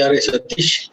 Ari Satish.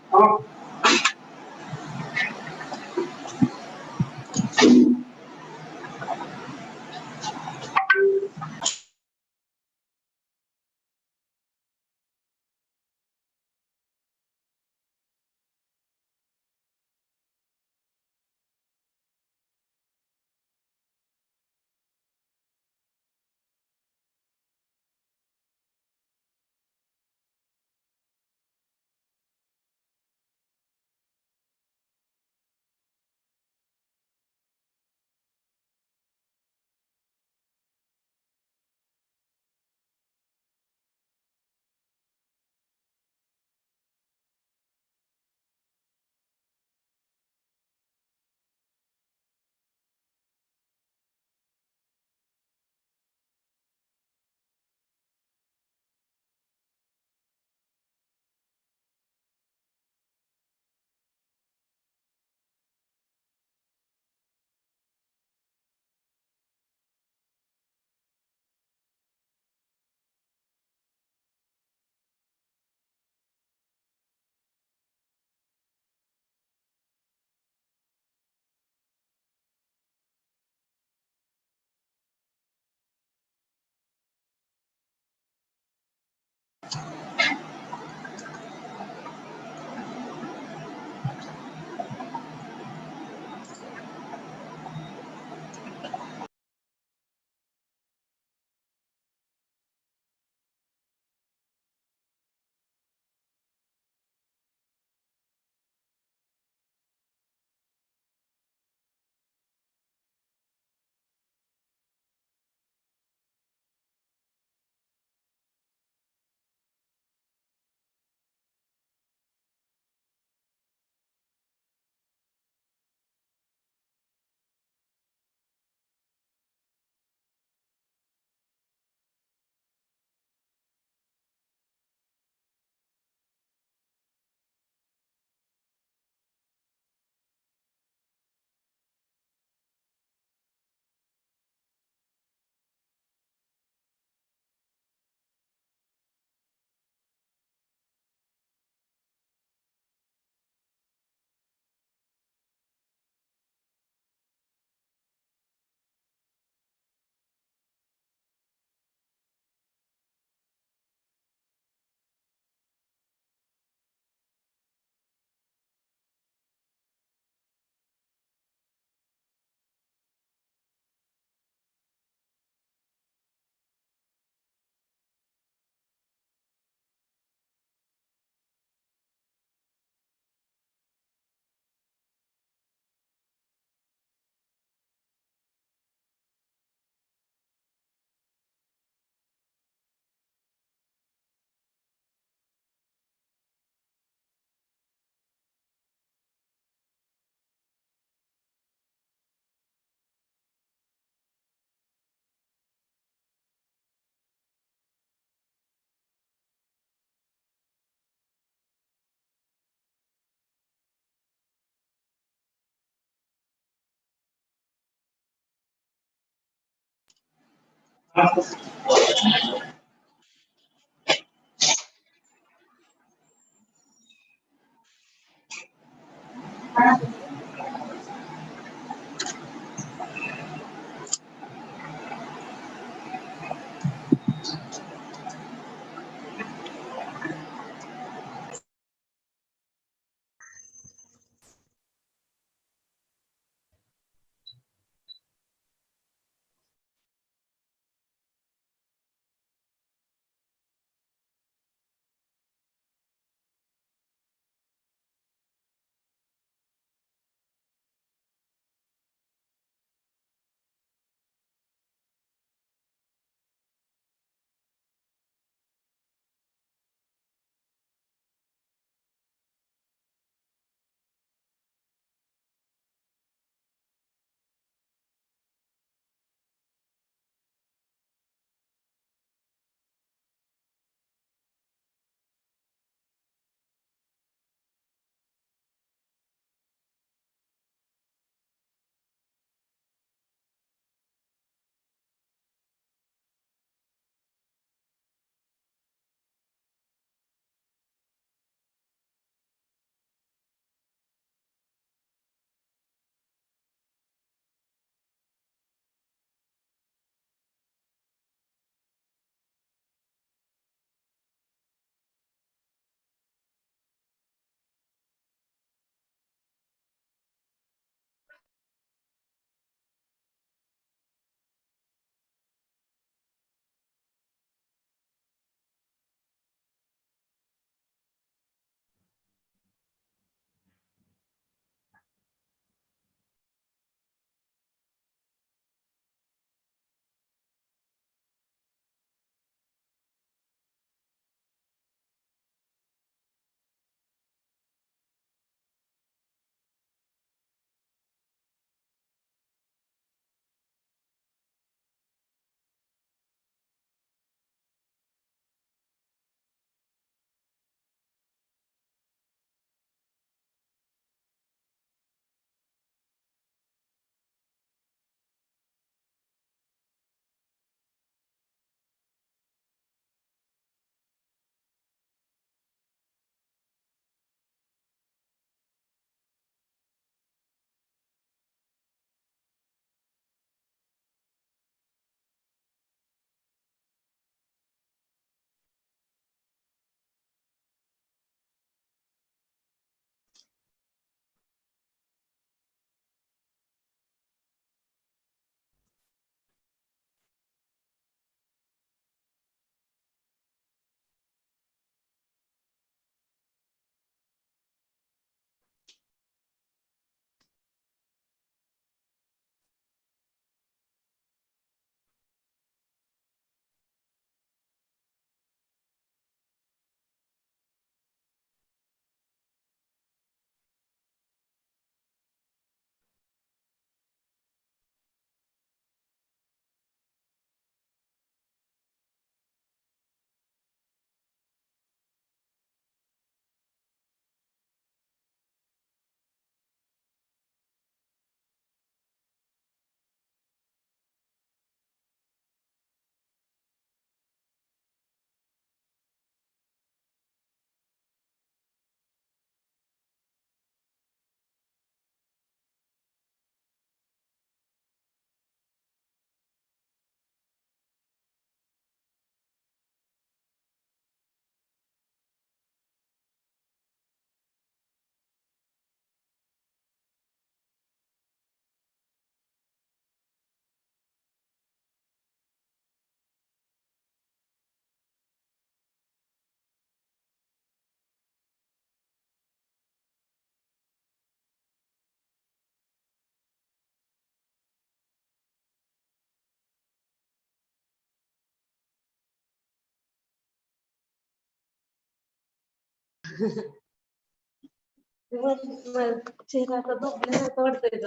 चेहरा आता झोपल्यासारखं वाटतंय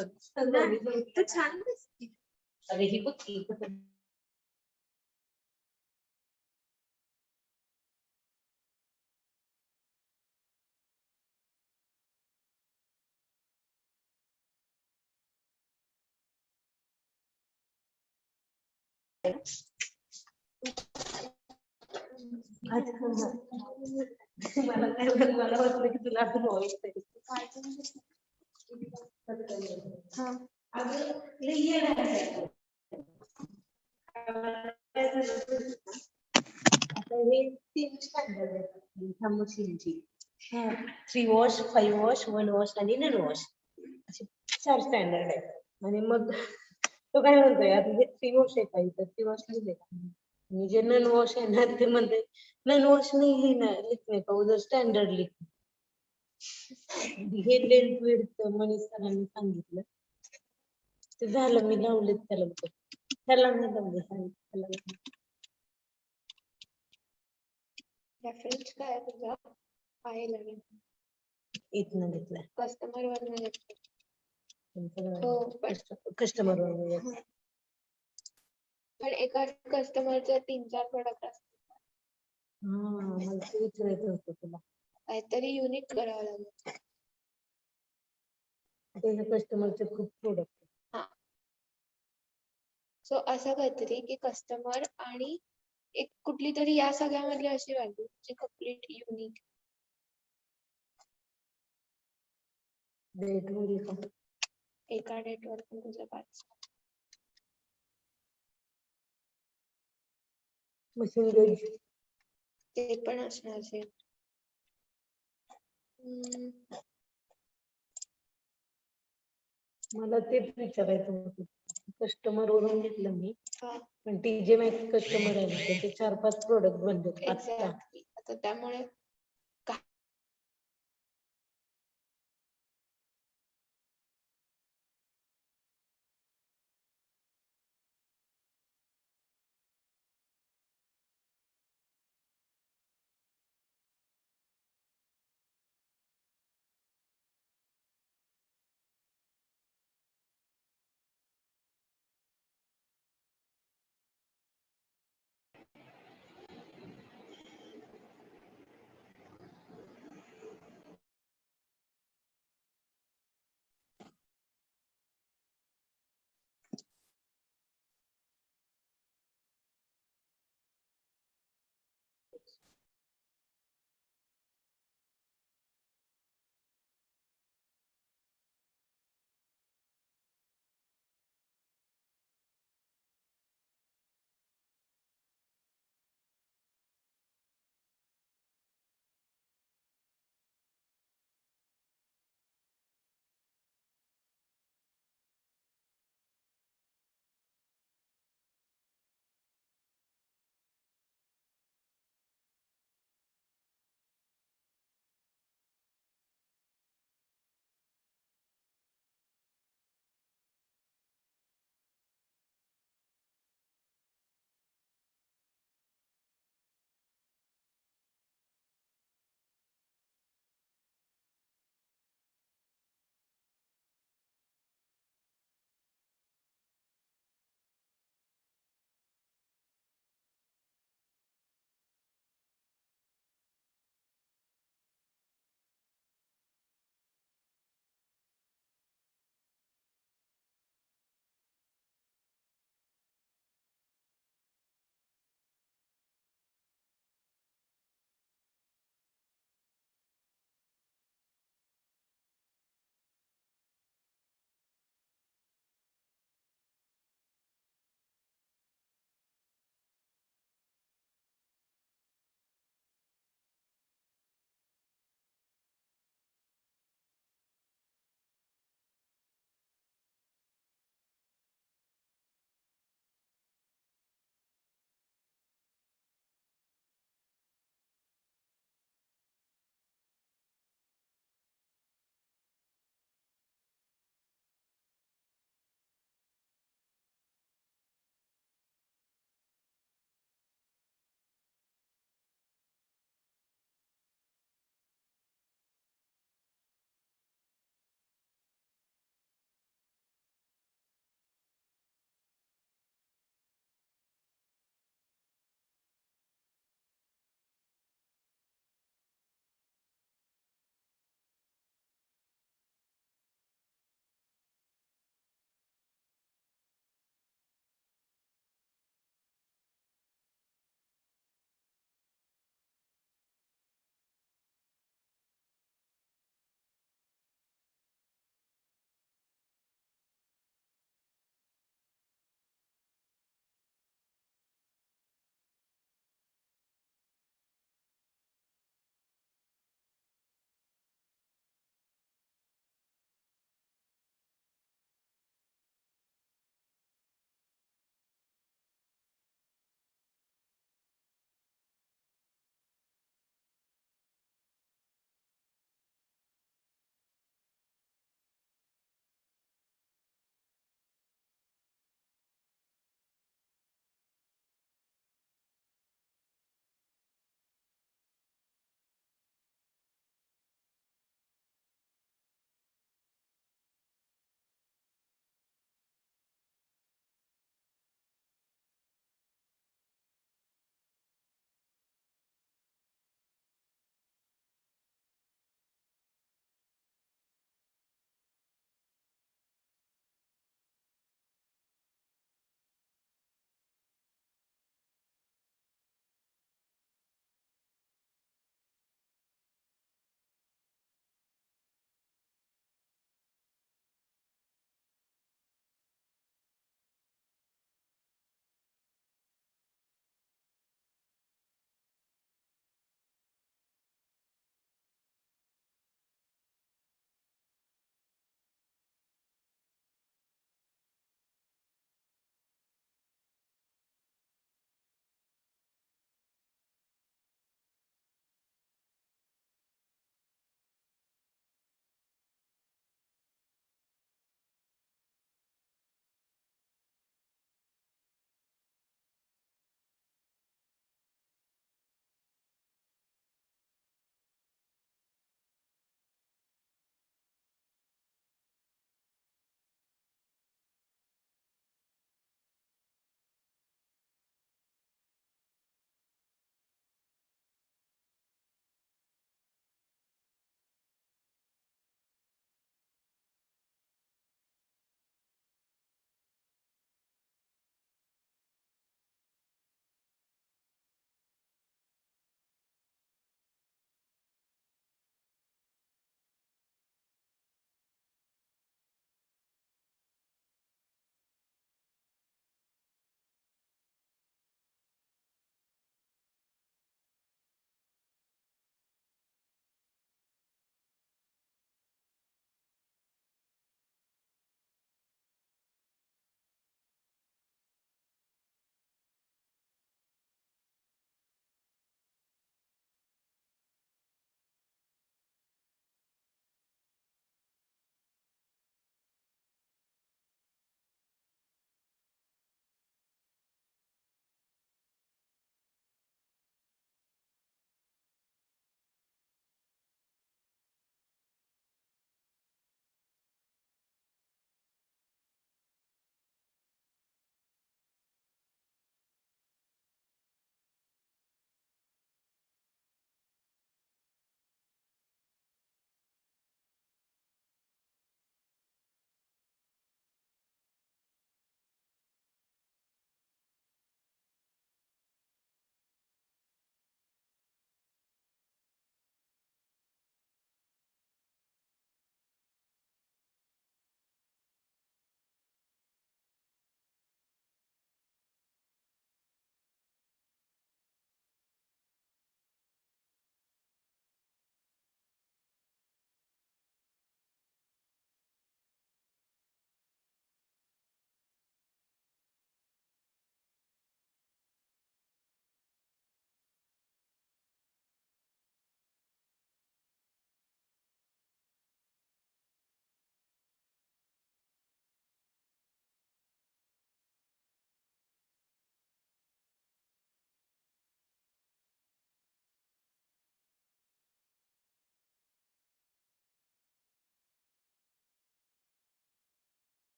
तर छान दिसते. अरे ही बघ की कसं मला काय मला वाटलं की तुला असं व्हायचं आता हे 3 स्टँडर्ड आहेत ह्या मशीनची 3 वॉश 5 वॉश 1 वॉश आणि नन वॉश असे 4 स्टँडर्ड आहेत आणि मग तो काय म्हणतोय आता हे 3 वॉश आहे काही तर 3 वॉश लिहिले का आणि जे नन वॉश आहे ना ते म्हणते नन वॉश नाही लिहिणार लिखणे का उधर स्टँडर्ड लिख हे लेंथ विड्थ मनीष सरांनी सांगितलं ते झालं मी लावले त्याला त्याला नाही लावले त्याला रेफरन्स काय आहे तुझा? पाहिलं मी. इथनं घेतलं कस्टमर वरनं घेतलं. हो पण कस्टमर वर पण एका कस्टमरचे 3-4 प्रोडक्ट असतात. मला ते विचारायचं होतं तुला काहीतरी युनिक करावं लागेल. त्याच्या कस्टमरचे खूप प्रोडक्ट हा सो असं काहीतरी की कस्टमर आणि एक कुठली तरी या सगळ्यामधली अशी व्हॅल्यू जी कम्प्लीट युनिक डेट होईल का एका डेटवर पण तुझं 5 मशीन गेज ते पण असणार सेम. मला तेच विचारायचं होतं कस्टमर वरून घेतलं मी हा पण टीजे मॅक्स कस्टमर आहे ना त्याचे 4-5 प्रोडक्ट बनले आता एक्झॅक्टली आता त्यामुळे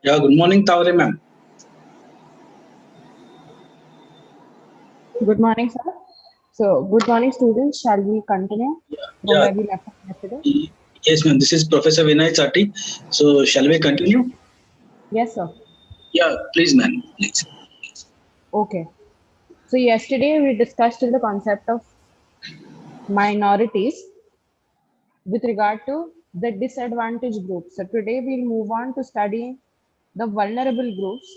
Yeah, good morning, Tawari ma'am. Good morning, sir. So, good morning, students. Shall we continue from Yeah. where we left off yesterday? Yes, ma'am. This is Professor Vinay Chatti. So, shall we continue? Yes, sir. Yeah, please, ma'am. Please. Okay. So, yesterday we discussed the concept of minorities with regard to the disadvantaged groups. So, today we'll move on to studying the vulnerable groups,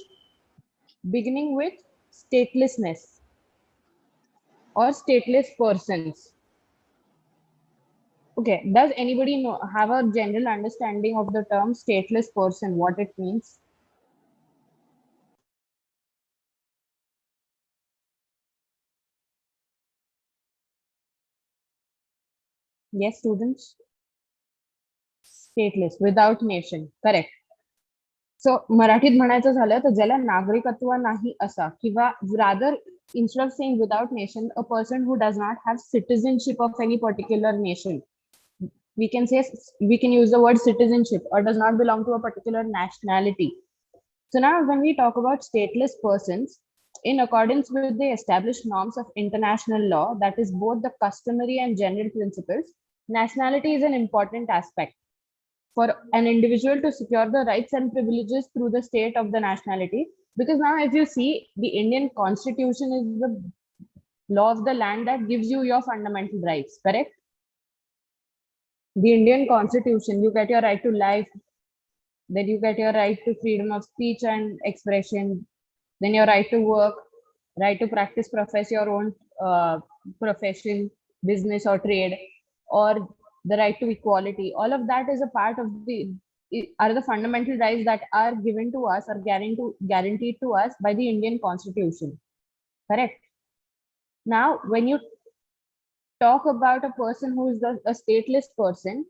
beginning with statelessness or stateless persons. Okay, does anybody know have a general understanding of the term stateless person, what it means? Yes, students. Stateless, without nation, correct. सो मराठीत म्हणायचं झालं तर ज्याला नागरिकत्व नाही असा किंवा rather instead of saying without nation, a person who does not have citizenship of any particular nation, we can say, we can use the word citizenship, or does not belong to a particular nationality. So now when we talk about stateless persons, in accordance with the established norms of international law, that is both the customary and general principles, nationality is an important aspect for an individual to secure the rights and privileges through the state of the nationality. Because now, if you see, the Indian Constitution is the law of the land that gives you your fundamental rights, correct? The Indian Constitution, you get your right to life, then you get your right to freedom of speech and expression, then your right to work, right to practice, profess your own profession, business or trade, or the right to equality. All of that is a part of the are the fundamental rights that are given to us or guaranteed to us by the Indian Constitution. Correct. Now, when you talk about a person who is a stateless person,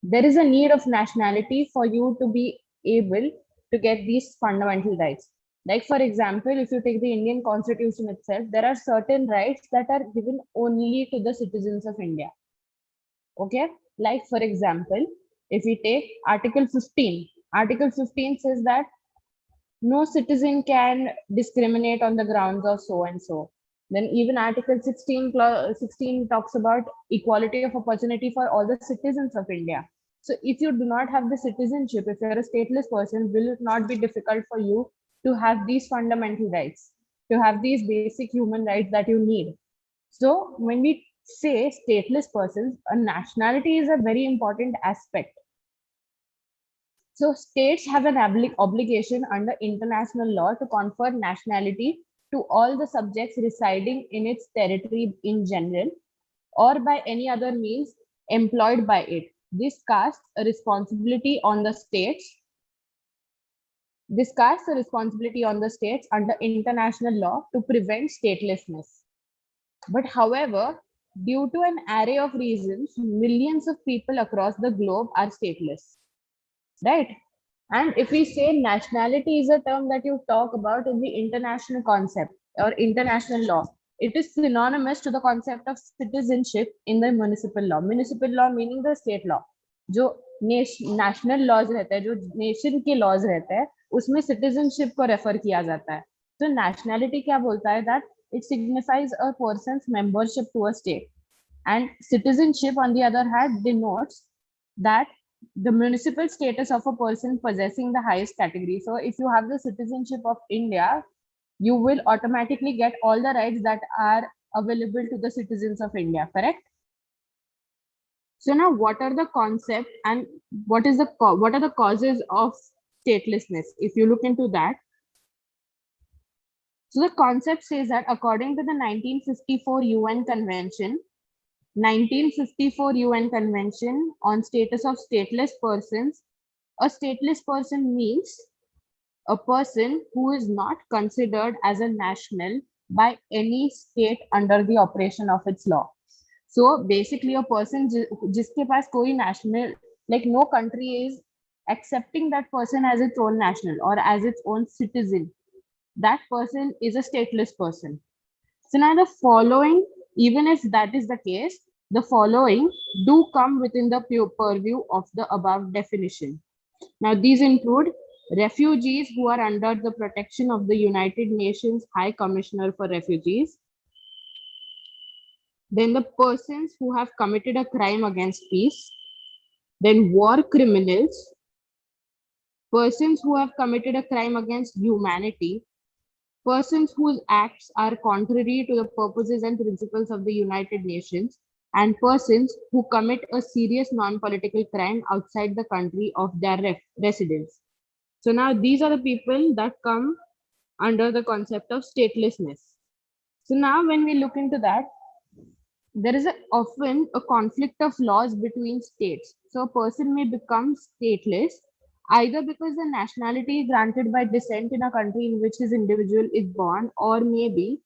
there is a need of nationality for you to be able to get these fundamental rights. Like, for example, if you take the Indian Constitution itself, there are certain rights that are given only to the citizens of India. Okay, like for example, if we take Article 15, Article 15 says that no citizen can discriminate on the grounds of so and so. Then even Article 16 talks about equality of opportunity for all the citizens of India. So if you do not have the citizenship, if you're a stateless person, will it not be difficult for you to have these fundamental rights, to have these basic human rights that you need? So when we say stateless persons, a nationality is a very important aspect. So states have an obligation under international law to confer nationality to all the subjects residing in its territory in general or by any other means employed by it. This casts a responsibility on the states. This casts a responsibility on the states under international law to prevent statelessness. But however, due to an array of reasons, millions of people across the globe are stateless, right? And if we say nationality is a term that you talk about in the international concept or international law, it is synonymous to the concept of citizenship in the municipal law. Municipal law meaning the state law. जो national laws रहते हैं, जो nation के laws रहते हैं, उसमें citizenship को refer किया जाता है. तो nationality क्या बोलता है? That it signifies a person's membership to a state. And citizenship, on the other hand, denotes that the municipal status of a person possessing the highest category. So if you have the citizenship of India, you will automatically get all the rights that are available to the citizens of India, correct? So now what are the concepts and what are the causes of statelessness? If you look into that, so the concept says that according to the 1954 UN Convention, 1954 UN Convention on Status of Stateless Persons, a stateless person means a person who is not considered as a national by any state under the operation of its law. So basically a person jiske paas koi national, like no country is accepting that person as its own national or as its own citizen, that person is a stateless person. So now the following, even if that is the case, the following do come within the purview of the above definition. Now these include refugees who are under the protection of the United Nations High Commissioner for Refugees, then the persons who have committed a crime against peace, then war criminals, persons who have committed a crime against humanity, persons whose acts are contrary to the purposes and principles of the United Nations, and persons who commit a serious non-political crime outside the country of their residence. So now these are the people that come under the concept of statelessness. So now when we look into that, there is often a conflict of laws between states. So a person may become stateless either because the nationality is granted by descent in a country in which his individual is born, or maybe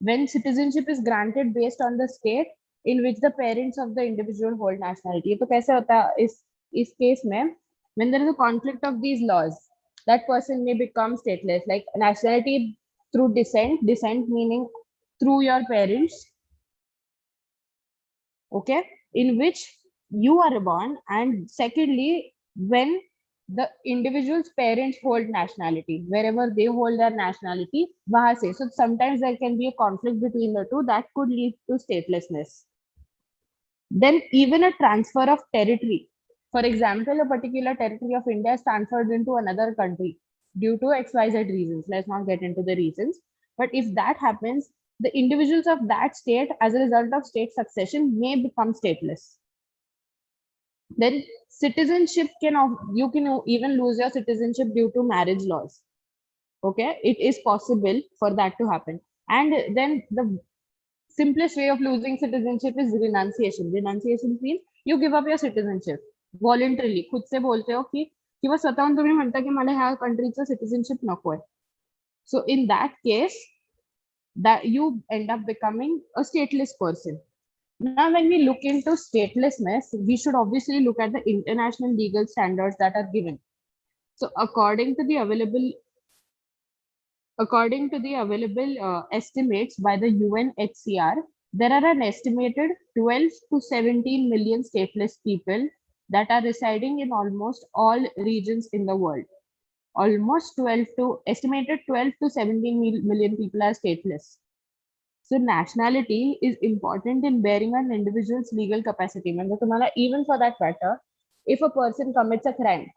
when citizenship is granted based on the state in which the parents of the individual hold nationality. तो कैसे होता है इस case में, when there is a conflict of these laws, that person may become stateless, like nationality through descent meaning through your parents, okay, in which you are born, and secondly when the individual's parents hold nationality, wherever they hold their nationality wahan se. So sometimes there can be a conflict between the two that could lead to statelessness. Then even a transfer of territory, for example, a particular territory of India is transferred into another country due to XYZ reasons. Let's not get into the reasons, but if that happens, the individuals of that state as a result of state succession may become stateless. Then citizenship you can even lose your citizenship due to marriage laws. Okay, it is possible for that to happen. And then the simplest way of losing citizenship is renunciation. Renunciation means you give up your citizenship voluntarily. खुद से बोलते हो कि किंवा स्वतःहून तुम्ही म्हणता की मला ह्या कंट्रीचं सिटिझनशिप नकोय. So in that case, that you end up becoming a stateless person. Now, when we look into statelessness, we should obviously look at the international legal standards that are given. So according to the available estimates by the UNHCR, there are an estimated 12 to 17 million stateless people that are residing in almost all regions in the world. Estimated 12 to 17 million people are stateless. So nationality is important in bearing an individual's legal capacity. Even for that matter, if a person commits a crime,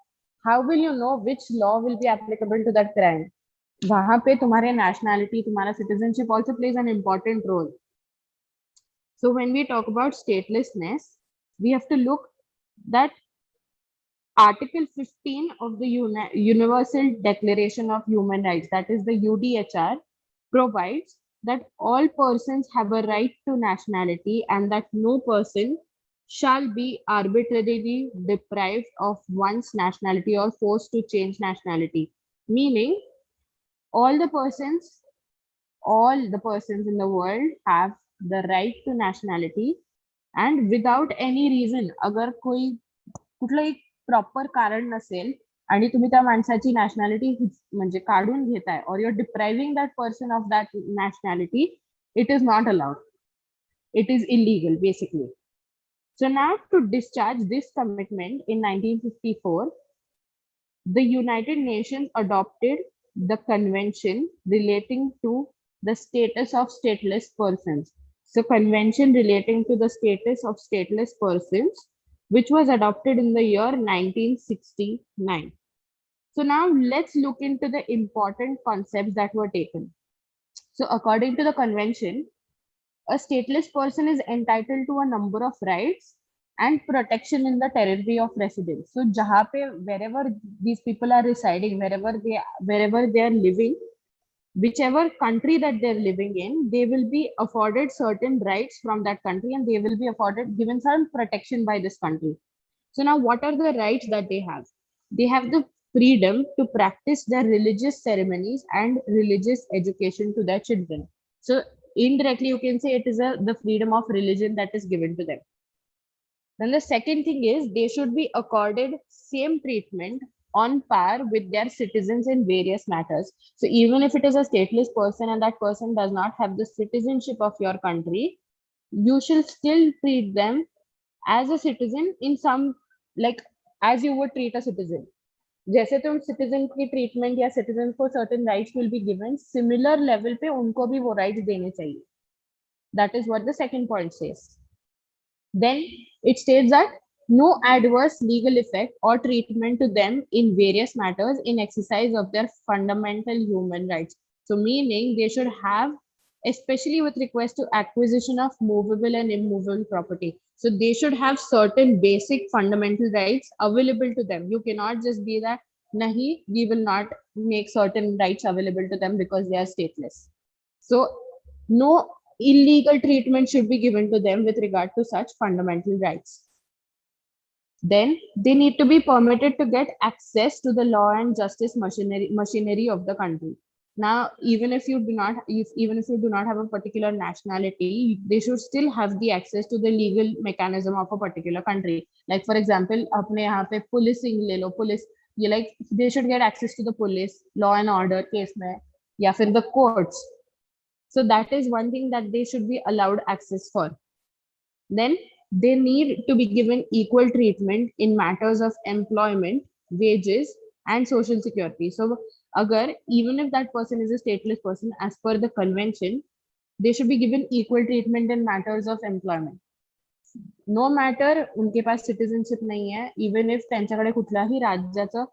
how will you know which law will be applicable to that crime? वहां पे तुम्हारे nationality, तुम्हारा citizenship also plays an important role. So when we talk about statelessness, we have to look that Article 15 of the Universal Declaration of Human Rights, that is the UDHR, provides that all persons have a right to nationality and that no person shall be arbitrarily deprived of one's nationality or forced to change nationality. Meaning, all the persons in the world have the right to nationality, and without any reason, अगर कोई कुठलंही proper कारण नसेल आणि तुम्ही त्या माणसाची nationality म्हणजे काढून घेताय, or you're depriving that person of that nationality, it is not allowed. It is illegal, basically. So now, to discharge this commitment in 1954, the United Nations adopted the Convention relating to the status of stateless persons. So Convention relating to the status of stateless persons, which was adopted in the year 1969. So now let's look into the important concepts that were taken. So according to the convention, a stateless person is entitled to a number of rights and protection in the territory of residence. So jahan pe, wherever these people are residing, wherever they are living, whichever country that they're living in, they will be afforded certain rights from that country, and they will be given some protection by this country. So now what are the rights that they have? They have the freedom to practice their religious ceremonies and religious education to their children. So indirectly, you can say it is the freedom of religion that is given to them. Then the second thing is they should be accorded same treatment on par with their citizens in various matters. So even if it is a stateless person and that person does not have the citizenship of your country, you should still treat them as a citizen in some, like, as you would treat a citizen. जैसे तुम citizen की treatment या citizen को certain rights will be given, similar level पे उनको भी वो rights देने चाहिए. That is what the second point says. Then it states that no adverse legal effect or treatment to them in various matters in exercise of their fundamental human rights. So meaning they should have, especially with request to acquisition of movable and immovable property. So they should have certain basic fundamental rights available to them. You cannot just be that, nahi, we will not make certain rights available to them because they are stateless. So no illegal treatment should be given to them with regard to such fundamental rights. Then they need to be permitted to get access to the law and justice machinery of the country. Now, even if you do not have a particular nationality, they should still have the access to the legal mechanism of a particular country. Like for example, अपने यहाँ पे policing ले लो, police, ये like they should get access to the police, law and order case में, या फिर the courts. So that is one thing that they should be allowed access for. Then they need to be given equal treatment in matters of employment, wages, and social security. So agar, even if that person is a stateless person, as per the convention, they should be given equal treatment in matters of employment. No matter उनके पास citizenship नहीं है, even if त्यांच्याकडे कुठल्याही राज्याचं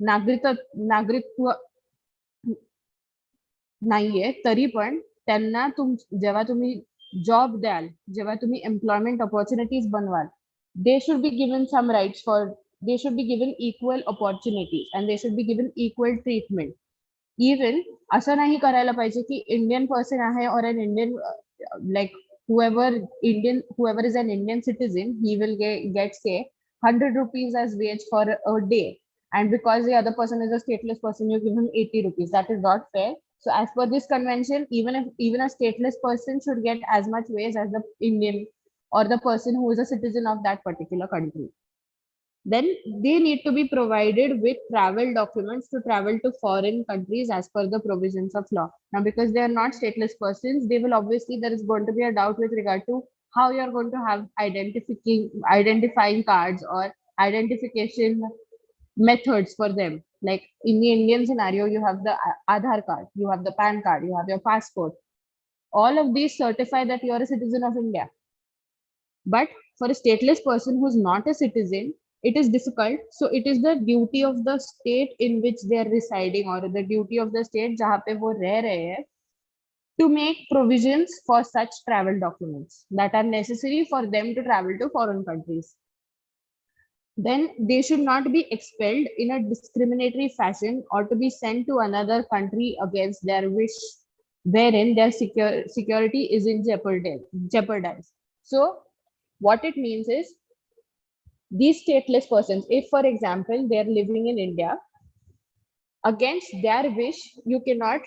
नागरिकत्व नाहीये, तरी पण त्यांना जेव्हा तुम्ही जॉब द्याल, जेव्हा तुम्ही एम्प्लॉयमेंट अपॉर्च्युनिटीज बनवाल, they should be given some rights they should be given equal opportunities and they should be given equal treatment. Even असं नाही करायला पाहिजे की इंडियन पर्सन आहे और an Indian like whoever is an Indian citizen, he will get say 100 rupees as wage for a day, and because the other person is a stateless person, you give him 80 rupees. That is not fair. So as per this convention, even a stateless person should get as much wage as the Indian or the person who is a citizen of that particular country. Then they need to be provided with travel documents to travel to foreign countries as per the provisions of law. Now, because they are not stateless persons, they will obviously, there is going to be a doubt with regard to how you are going to have identifying cards or identification methods for them. Like in the Indian scenario, you have the Aadhaar card, you have the PAN card, you have your passport. All of these certify that you are a citizen of India. But for a stateless person who's not a citizen, it is difficult. So it is the duty of the state in which they are residing, or the duty of the state जहाँ पे वो रह रहे हैं, to make provisions for such travel documents that are necessary for them to travel to foreign countries. Then they should not be expelled in a discriminatory fashion or to be sent to another country against their wish, wherein their security is in jeopardized. So what it means is, these stateless persons, if for example they are living in India, against their wish, you cannot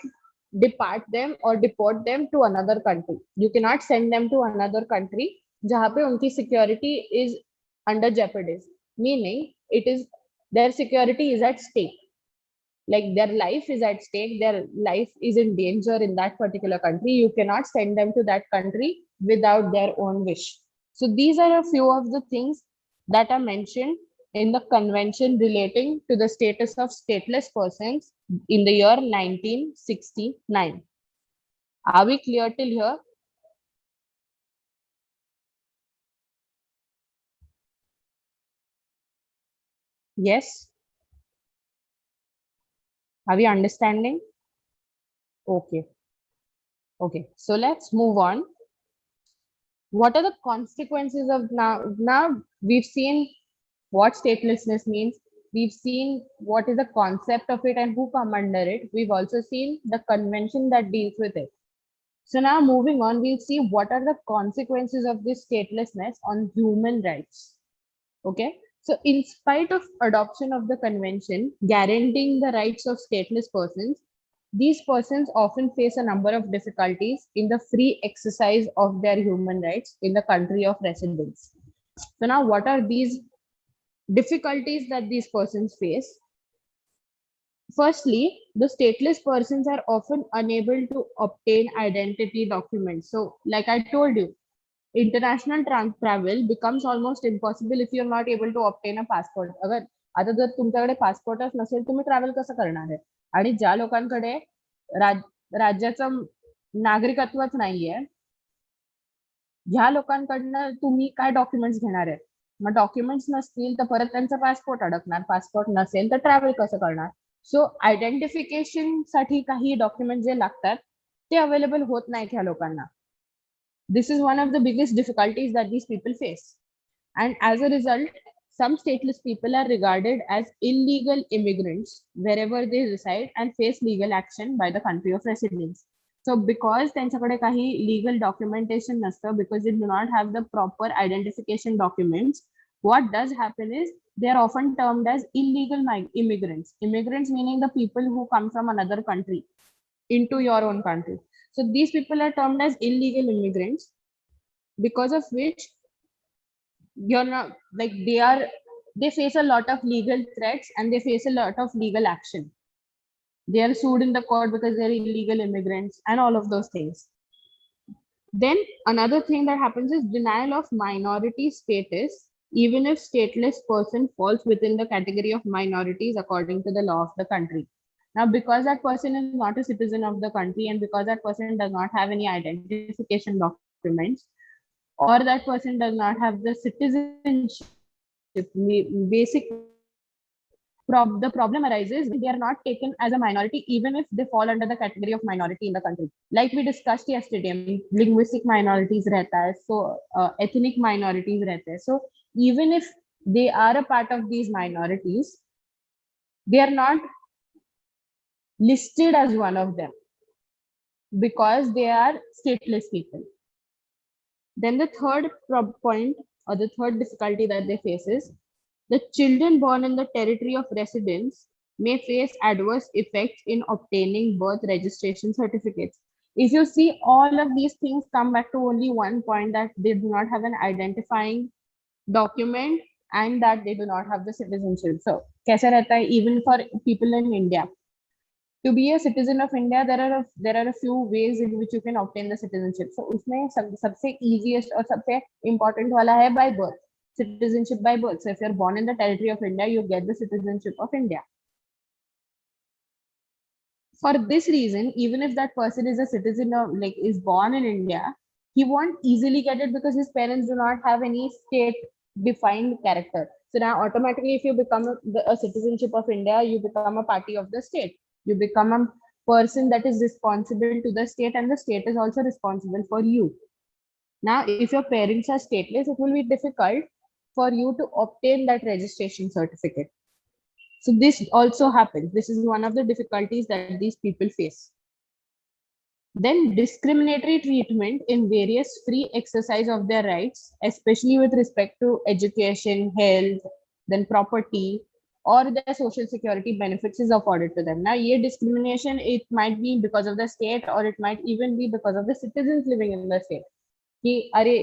depart them or deport them to another country. You cannot send them to another country जहाँ पे उनकी security is under jeopardy. Meaning it is their security is at stake. Like their life is at stake, their life is in danger in that particular country. You cannot send them to that country without their own wish. So these are a few of the things that are mentioned in the convention relating to the status of stateless persons in the year 1969. Are we clear till here? Yes. Are we understanding? Okay. Okay. So let's move on. What are the consequences of now we've seen what statelessness means. We've seen what is the concept of it and who come under it. We've also seen the convention that deals with it. So now moving on, we'll see what are the consequences of this statelessness on human rights. Okay. So in spite of adoption of the convention guaranteeing the rights of stateless persons, these persons often face a number of difficulties in the free exercise of their human rights in the country of residence. So now what are these difficulties that these persons face? firstly, the stateless persons are often unable to obtain identity documents. So, like I told you, international travel becomes almost impossible if you're not able to obtain a passport. अगर आता जर तुमच्याकडे पासपोर्टच नसेल तुम्ही travel कसं करणार आहे? आणि ज्या लोकांकडे राज्याचं नागरिकत्वच नाहीये, ह्या लोकांकडनं तुम्ही काय डॉक्युमेंट्स घेणार आहे? मग डॉक्युमेंट्स नसतील तर परत त्यांचा पासपोर्ट अडकणार, पासपोर्ट नसेल तर ट्रॅव्हल कसं करणार? सो आयडेंटिफिकेशन साठी काही डॉक्युमेंट जे लागतात ते अवेलेबल होत नाहीत ह्या लोकांना. This is one of the biggest difficulties that these people face. And as a result, some stateless people are regarded as illegal immigrants wherever they reside and face legal action by the country of residence. So because त्यांच्याकडे काही legal documentation नसतं, because they do not have the proper identification documents, what does happen is they are often termed as illegal immigrants. Immigrants meaning the people who come from another country into your own country. So these people are termed as illegal immigrants, because of which you're not like they face a lot of legal threats and they face a lot of legal action. They are sued in the court because they're illegal immigrants and all of those things. Then another thing that happens is denial of minority status, even if stateless person falls within the category of minorities according to the law of the country. Now, because that person is not a citizen of the country and because that person does not have any identification documents, or that person does not have the citizenship, basic the problem arises when they are not taken as a minority, even if they fall under the category of minority in the country. Like we discussed yesterday, linguistic minorities rehta hai, so ethnic minorities rehte hai. So even if they are a part of these minorities, they are not listed as one of them because they are stateless people. Then the third point or the third difficulty that they face is the children born in the territory of residence may face adverse effects in obtaining birth registration certificates. If you see, all of these things come back to only one point, that they do not have an identifying document and that they do not have the citizenship. So, kaisa rehta hai, even for people in India, to be a citizen of India, there are a few ways in which you can obtain the citizenship. So उसमें सबसे easiest और सबसे important वाला है by birth, citizenship by birth. So if you're born in the territory of India, you get the citizenship of India. For this reason, even if that person is a citizen of is born in India, he won't easily get it because his parents do not have any state defined character. So now automatically, if you become a citizenship of India, you become a party of the state. You become a person that is responsible to the state and the state is also responsible for you. Now, if your parents are stateless, it will be difficult for you to obtain that registration certificate. So this also happens. This is one of the difficulties that these people face. Then discriminatory treatment in various free exercise of their rights, especially with respect to education, health, then property, or their social security benefits is afforded to them. Now, ये discrimination, it might be because of the state or it might even be because of the citizens living in the state. कि अरे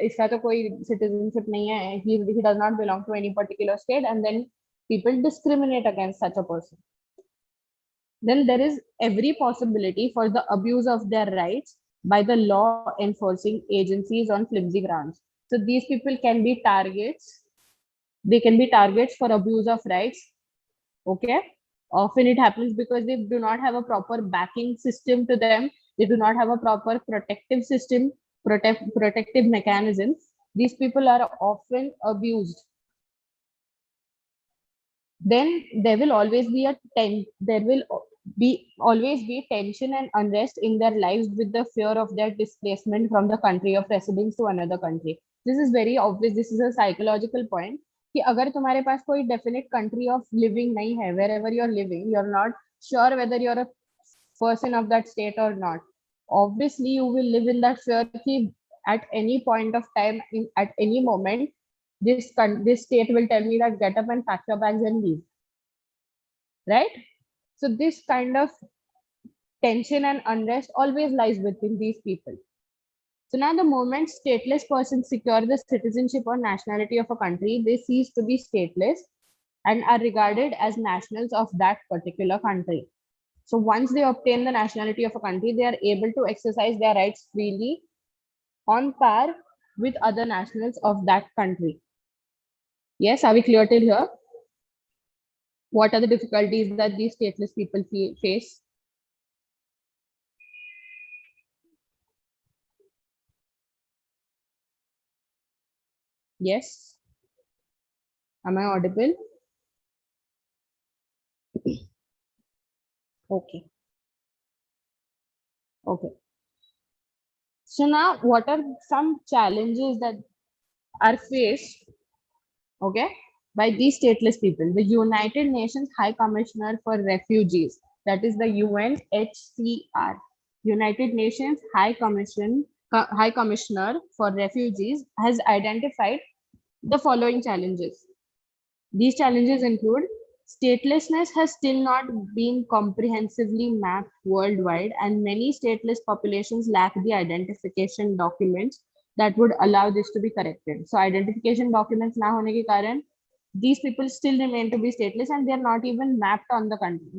इसका तो कोई citizenship नहीं है, he does not belong to any particular state, and then people discriminate against such a person. Then there is every possibility for the abuse of their rights by the law enforcing agencies on flimsy grounds. So these people can be targets. They can be targets for abuse of rights. Okay. Often it happens because they do not have a proper backing system to them. They do not have a proper protective system, protective mechanisms. These people are often abused. Then there will always be always be tension and unrest in their lives with the fear of their displacement from the country of residence to another country. This is very obvious. This is a psychological point. कि अगर तुम्हारे पास कोई definite country of living नहीं है, wherever you're living, you're not sure whether you're a person of that state or not. Obviously, you will live in that fear कि at any point of time, at any moment, this state will tell me that get up and pack your bags and leave. Right? So this kind of tension and unrest always lies within these people. So now the moment stateless persons secure the citizenship or nationality of a country, they cease to be stateless and are regarded as nationals of that particular country. So once they obtain the nationality of a country, they are able to exercise their rights freely on par with other nationals of that country. Yes, are we clear till here? What are the difficulties that these stateless people face? Yes. Am I audible? Okay. Okay. So now, what are some challenges that are faced, okay, by these stateless people? The United Nations High Commissioner for Refugees, that is the UNHCR, United Nations High Commissioner for Refugees, has identified the following challenges. These challenges include statelessness has still not been comprehensively mapped worldwide, and many stateless populations lack the identification documents that would allow this to be corrected. So identification documents na hone ke karan, these people still remain to be stateless and they are not even mapped on the country.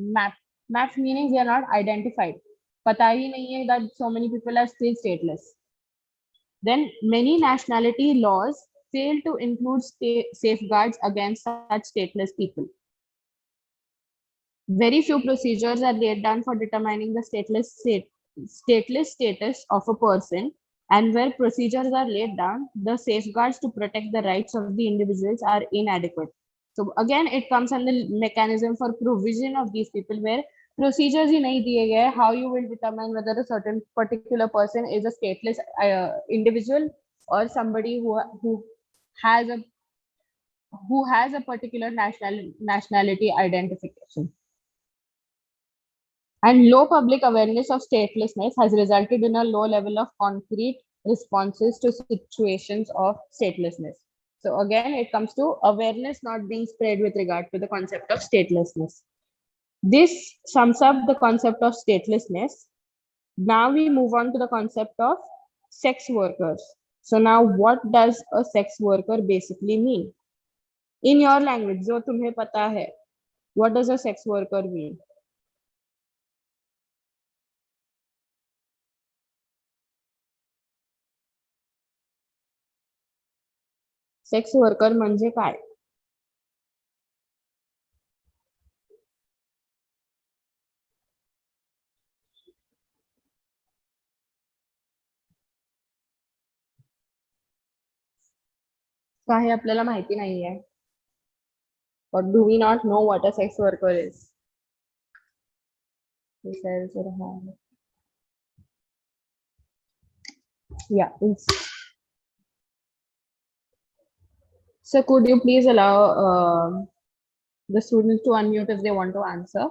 Mapped meaning they are not identified. Pata hi nahi hai that so many people are still stateless. Then many nationality laws fail to include safeguards against such stateless people. Very few procedures are laid down for determining the stateless status of a person, and where procedures are laid down, the safeguards to protect the rights of the individuals are inadequate. So again, it comes on the mechanism for provision of these people, where procedures ही नहीं दिए गए, how you will determine whether a certain particular person is a stateless individual or somebody who has a particular nationality identification. And low public awareness of statelessness has resulted in a low level of concrete responses to situations of statelessness. So again, it comes to awareness not being spread with regard to the concept of statelessness. This sums up the concept of statelessness. Now we move on to the concept of sex workers. So now what does a sex worker basically mean? In your language, जो तुम्हें पता है, what does a sex worker mean? Sex worker म्हणजे काय? काही आपल्याला माहिती नाहीये. Or do we not know what a sex worker is? Yeah. So could you please allow the students to unmute if they want to answer?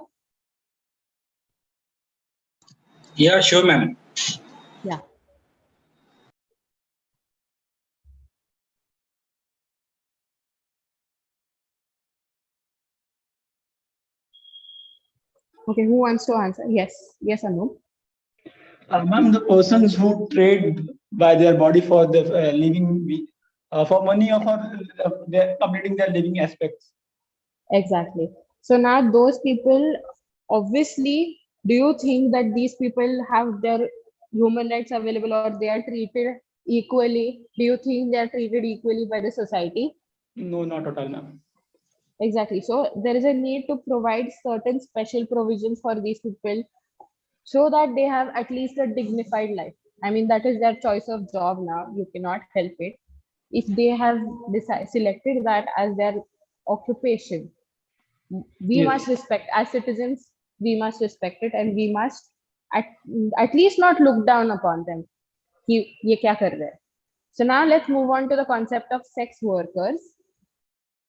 Yeah, sure, ma'am. Yeah. Okay, who wants to answer? Yes, yes, Anu. Ma'am, the persons who trade by their body for the living, for money or for completing their living aspects. Exactly. So now those people, obviously, do you think that these people have their human rights available or they are treated equally? Do you think they are treated equally by the society? No, not at all, ma'am. Exactly. So there is a need to provide certain special provisions for these people so that they have at least a dignified life. I mean, that is their choice of job now. You cannot help it. If they have selected that as their occupation, we Yes. must respect, as citizens, we must respect it, and we must at least not look down upon them. Ye kya kar rahe? So now let's move on to the concept of sex workers.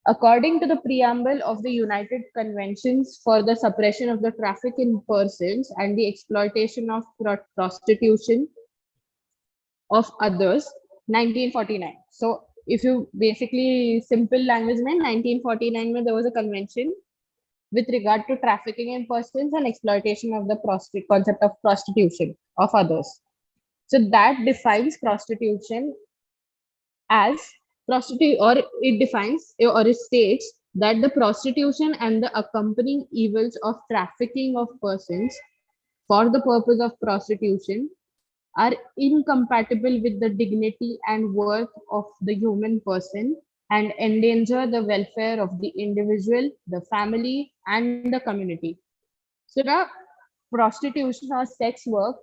According to the preamble of the United Conventions for the Suppression of the Traffic in Persons and the Exploitation of Prostitution of Others, 1949. So if you basically simple language mein, 1949 mein there was a convention with regard to trafficking in persons and exploitation of the concept of prostitution of others. So that defines prostitution as prostitute, or it defines or it states that the prostitution and the accompanying evils of trafficking of persons for the purpose of prostitution are incompatible with the dignity and worth of the human person and endanger the welfare of the individual, the family, and the community. So now, prostitution or sex work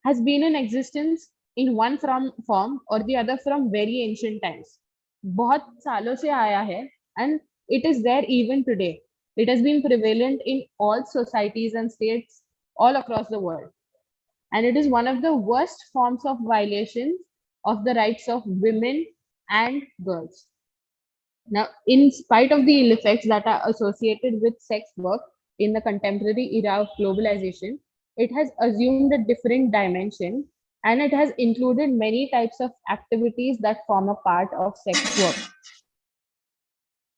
has been in existence in one form or the other from very ancient times. बहुत सालों से आया है, and it is there even today. It has been prevalent in all societies and states all across the world. And it is one of the worst forms of violations of the rights of women and girls. Now, in spite of the ill effects that are associated with sex work in the contemporary era of globalization, it has assumed a different dimension and it has included many types of activities that form a part of sex work.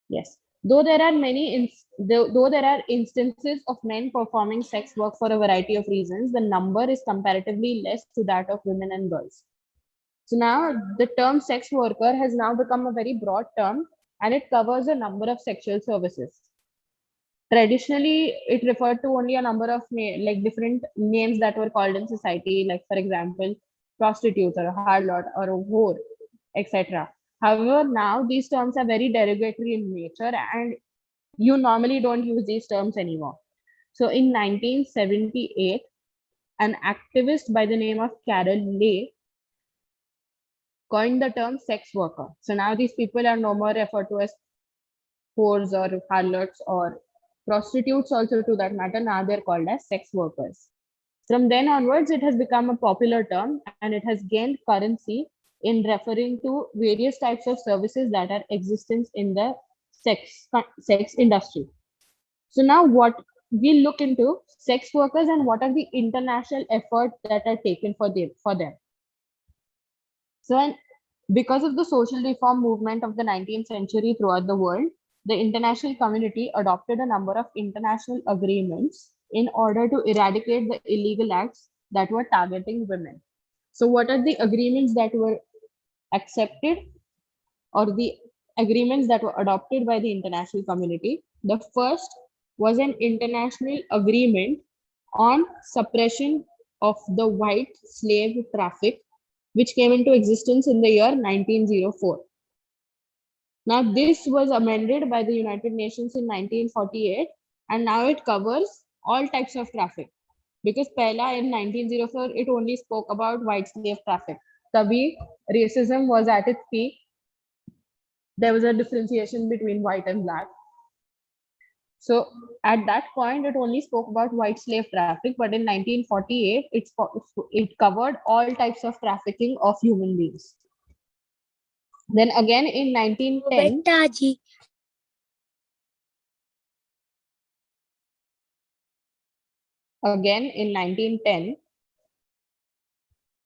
Yes. Though there are instances of men performing sex work for a variety of reasons, the number is comparatively less to that of women and girls. So now the term sex worker has now become a very broad term and it covers a number of sexual services. Traditionally, it referred to only a number of different names that were called in society, like for example, prostitutes or a harlot or a whore, etc. However, now these terms are very derogatory in nature and you normally don't use these terms anymore. So in 1978, an activist by the name of Carol Leigh coined the term sex worker. So now these people are no more referred to as whores or harlots or prostitutes also to that matter. Now they're called as sex workers. From then onwards, it has become a popular term and it has gained currency in referring to various types of services that are existence in the sex industry. So now what we look into sex workers and what are the international efforts that are taken for them. So because of the social reform movement of the 19th century throughout the world, the international community adopted a number of international agreements in order to eradicate the illegal acts that were targeting women. So what are the agreements that were accepted or the agreements that were adopted by the international community? The first was an international agreement on suppression of the white slave traffic, which came into existence in the year 1904. Now, this was amended by the United Nations in 1948, and now it covers all types of traffic. Because Pehla in 1904, it only spoke about white slave traffic. Tabhi, racism was at its peak. There was a differentiation between white and black. So at that point, it only spoke about white slave traffic, but in 1948, it covered all types of trafficking of human beings. Then again in 1910,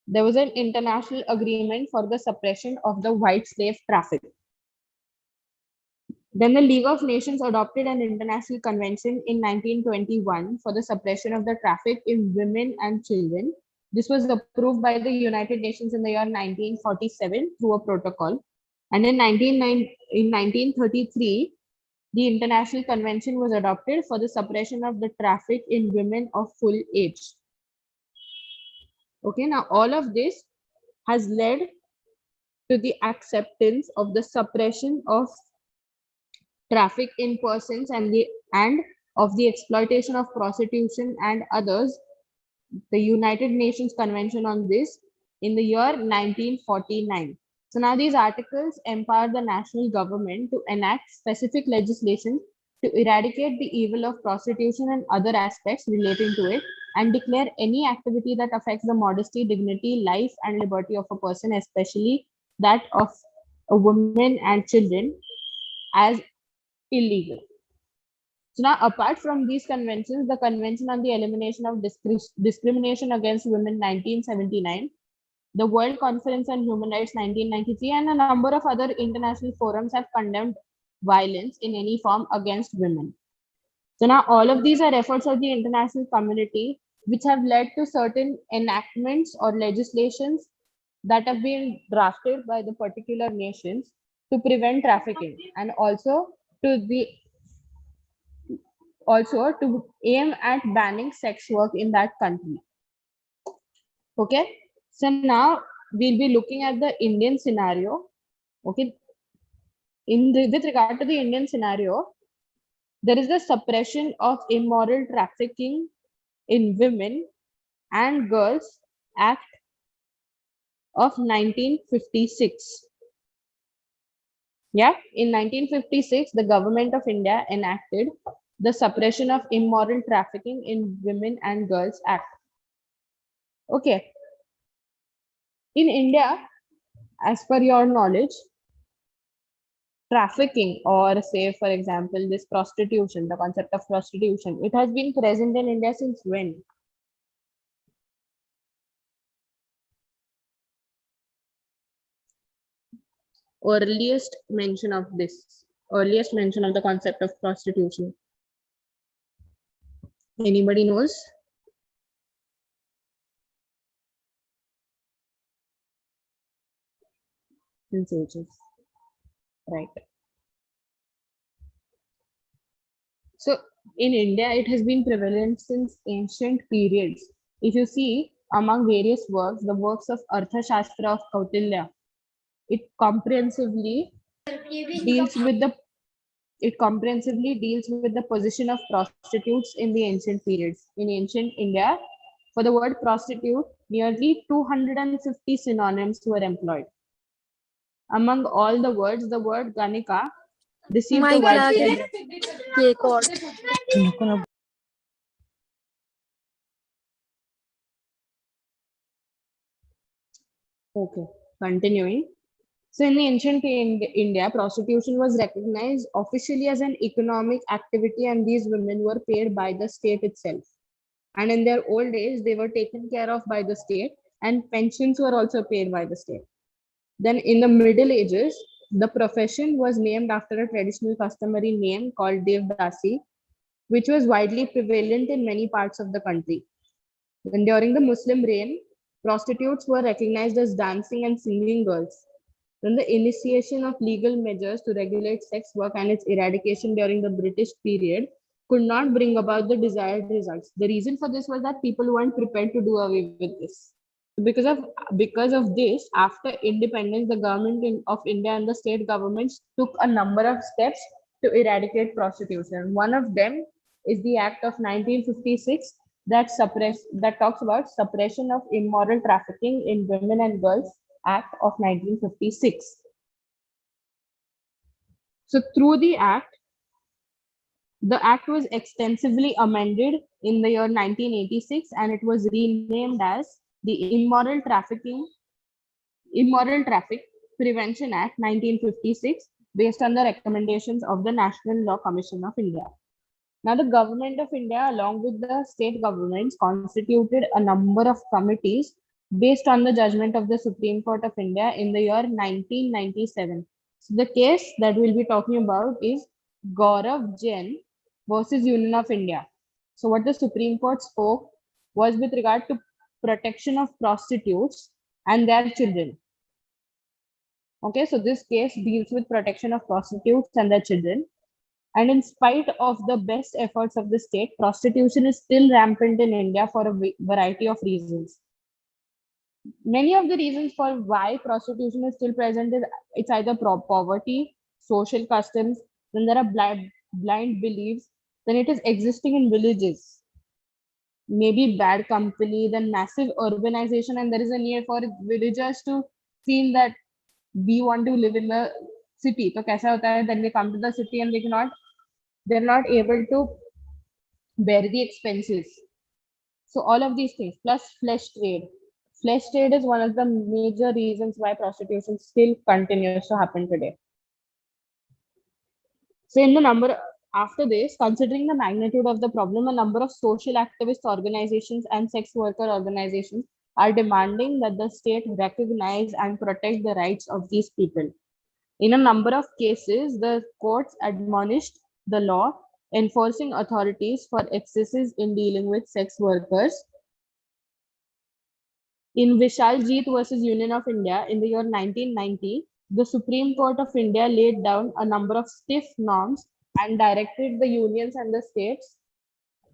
there was an international agreement for the suppression of the white slave traffic. Then the League of Nations adopted an international convention in 1921 for the suppression of the traffic in women and children. This was approved by the United Nations in the year 1947 through a protocol. And in 1933, the International Convention was adopted for the suppression of the traffic in women of full age. Okay, now all of this has led to the acceptance of the suppression of traffic in persons and of the exploitation of prostitution and others, the United Nations Convention on this in the year 1949. So now these articles empower the national government to enact specific legislation to eradicate the evil of prostitution and other aspects relating to it and declare any activity that affects the modesty, dignity, life, and liberty of a person, especially that of a woman and children, as illegal. So now, apart from these conventions, the Convention on the Elimination of Discrimination Against Women 1979, the World Conference on Human Rights 1993, and a number of other international forums have condemned violence in any form against women. So now all of these are efforts of the international community which have led to certain enactments or legislations that have been drafted by the particular nations to prevent trafficking and also to the also to aim at banning sex work in that country. Okay, so now we'll be looking at the Indian scenario. Okay, with regard to the Indian scenario, there is the suppression of immoral trafficking in women and girls Act of 1956. Yeah, in 1956, the government of India enacted the Suppression of Immoral Trafficking in Women and Girls Act. Okay. In India, as per your knowledge, trafficking, or say, for example, this prostitution, the concept of prostitution, it has been present in India since when? Earliest mention of the concept of prostitution. Anybody knows? Since ages. Right. So in India, it has been prevalent since ancient periods. If you see among various works, the works of Arthashastra of Kautilya, it comprehensively deals with the position of prostitutes in the ancient periods. In ancient India, for the word prostitute, nearly 250 synonyms were employed. Among all the words, the word Ganika received a widespread. Okay, continuing. So in the ancient India, prostitution was recognized officially as an economic activity, and these women were paid by the state itself. And in their old age, they were taken care of by the state, and pensions were also paid by the state. Then in the Middle Ages, the profession was named after a traditional customary name called Devdasi, which was widely prevalent in many parts of the country. Then during the Muslim reign, prostitutes were recognized as dancing and singing girls. Then the initiation of legal measures to regulate sex work and its eradication during the British period could not bring about the desired results. The reason for this was that people weren't prepared to do away with this. Because of this, after independence, the government of India and the state governments took a number of steps to eradicate prostitution. One of them is the Act of 1956 that talks about suppression of immoral trafficking in women and girls Act of 1956. So through the act was extensively amended in the year 1986, and it was renamed as the Immoral Traffic Prevention Act 1956, based on the recommendations of the National Law Commission of India. Now, the government of India, along with the state governments, constituted a number of committees based on the judgment of the Supreme Court of India in the year 1997. So the case that we'll be talking about is Gaurav Jain versus Union of India. So what the Supreme Court spoke was with regard to protection of prostitutes and their children. Okay, so this case deals with protection of prostitutes and their children. And in spite of the best efforts of the state, prostitution is still rampant in India for a variety of reasons. Many of the reasons for why prostitution is still present is it's either poverty, social customs, then there are blind beliefs, then it is existing in villages, maybe bad company, then massive urbanization, and there is a need for villagers to feel that we want to live in the city. So kaisa hota hai, then they come to the city and they're not able to bear the expenses. So all of these things, plus flesh trade. Flesh trade is one of the major reasons why prostitution still continues to happen today. So after this, considering the magnitude of the problem, a number of social activist organizations and sex worker organizations are demanding that the state recognize and protect the rights of these people. In a number of cases, the courts admonished the law enforcing authorities for excesses in dealing with sex workers. In Vishaljeet versus Union of India in the year 1990, the Supreme Court of India laid down a number of stiff norms and directed the unions and the states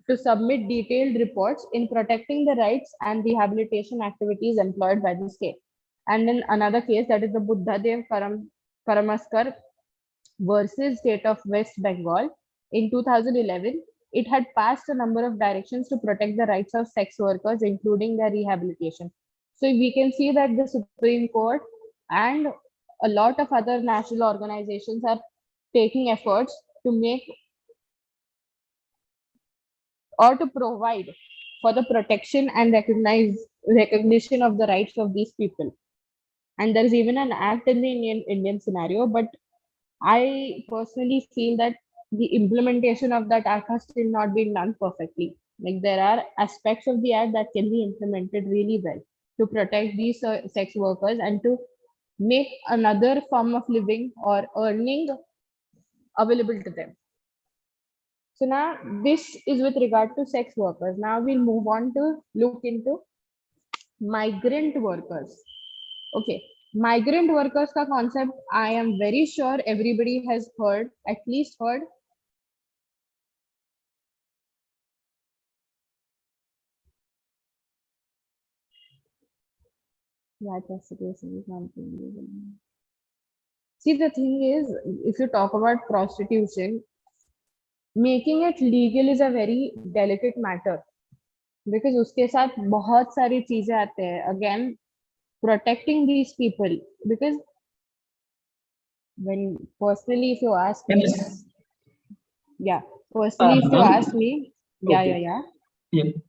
to submit detailed reports in protecting the rights and rehabilitation activities employed by the state. And in another case, that is the Buddhadev Karamaskar versus State of West Bengal in 2011, it had passed a number of directions to protect the rights of sex workers, including their rehabilitation. So we can see that the Supreme Court and a lot of other national organizations are taking efforts to make or to provide for the protection and recognition of the rights of these people. And there is even an act in the Indian scenario, but I personally feel that the implementation of that act has still not been done perfectly. Like there are aspects of the act that can be implemented really well to protect these sex workers and to make another form of living or earning available to them. So now this is with regard to sex workers. Now we'll move on to look into migrant workers. Okay, migrant workers ka concept, I am very sure everybody has heard, at least heard. See, the thing is, if you talk about prostitution, making it legal is a very delicate matter because उसके साथ बहुत सारी चीजें आते हैं. Again, protecting these people, because when personally, if you ask me, yeah, personally, if you ask me, yeah.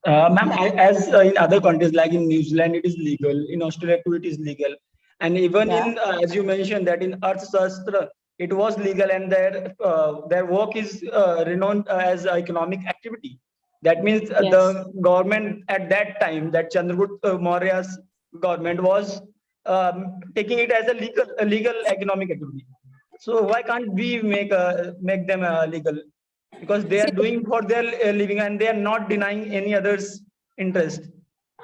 Ma'am, as in other countries like in New Zealand, it is legal. In Australia too, it is legal. And even in, as you mentioned, that in Arthashastra, it was legal, and their work is renowned as economic activity. That means the government at that time, that Chandragupta Maurya's government was taking it as a legal economic activity. So why can't we make them legal? Because they are doing for their living and they are not denying any other's interest.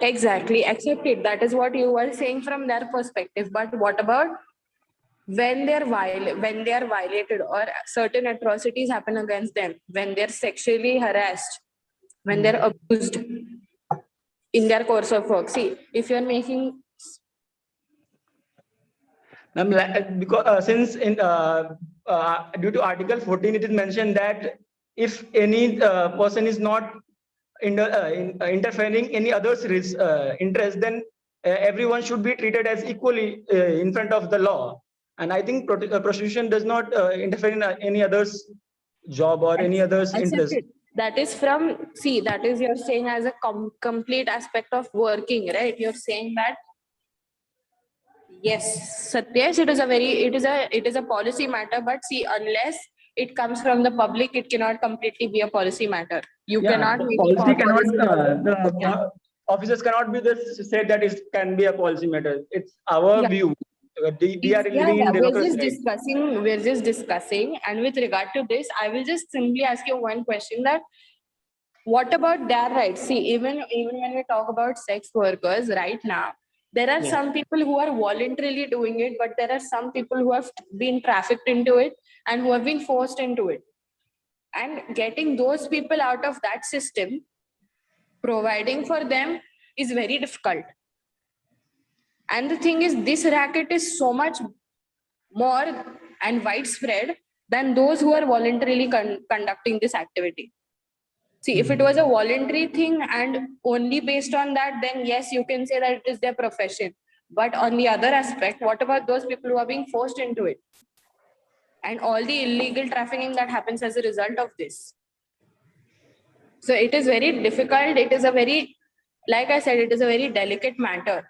Exactly, accept it. That is what you were saying from their perspective. But what about when they are violated or certain atrocities happen against them, when they're sexually harassed, when they're abused in their course of work? See, if you're making because since in due to Article 14, it is mentioned that if any person is not interfering any other's interest, then everyone should be treated as equally in front of the law. And I think prostitution does not interfere in any other's job or any other's interest. That is from, see, that is you're saying as a complete aspect of working, right? You're saying that yes, Satyaj, it is a policy matter, but see, unless it comes from the public, it cannot completely be a policy matter. You cannot make policy cannot officers cannot be said that it can be a policy matter. It's our view. We are living in democracy. We're just discussing, and with regard to this, I will just simply ask you one question: that what about their rights? See, even when we talk about sex workers right now, there are some people who are voluntarily doing it, but there are some people who have been trafficked into it and who have been forced into it. And getting those people out of that system, providing for them, is very difficult. And the thing is, this racket is so much more and widespread than those who are voluntarily conducting this activity. See, if it was a voluntary thing and only based on that, then yes, you can say that it is their profession. But on the other aspect, what about those people who are being forced into it? And all the illegal trafficking that happens as a result of this. So it is very difficult. It is a very, like I said, it is a very delicate matter.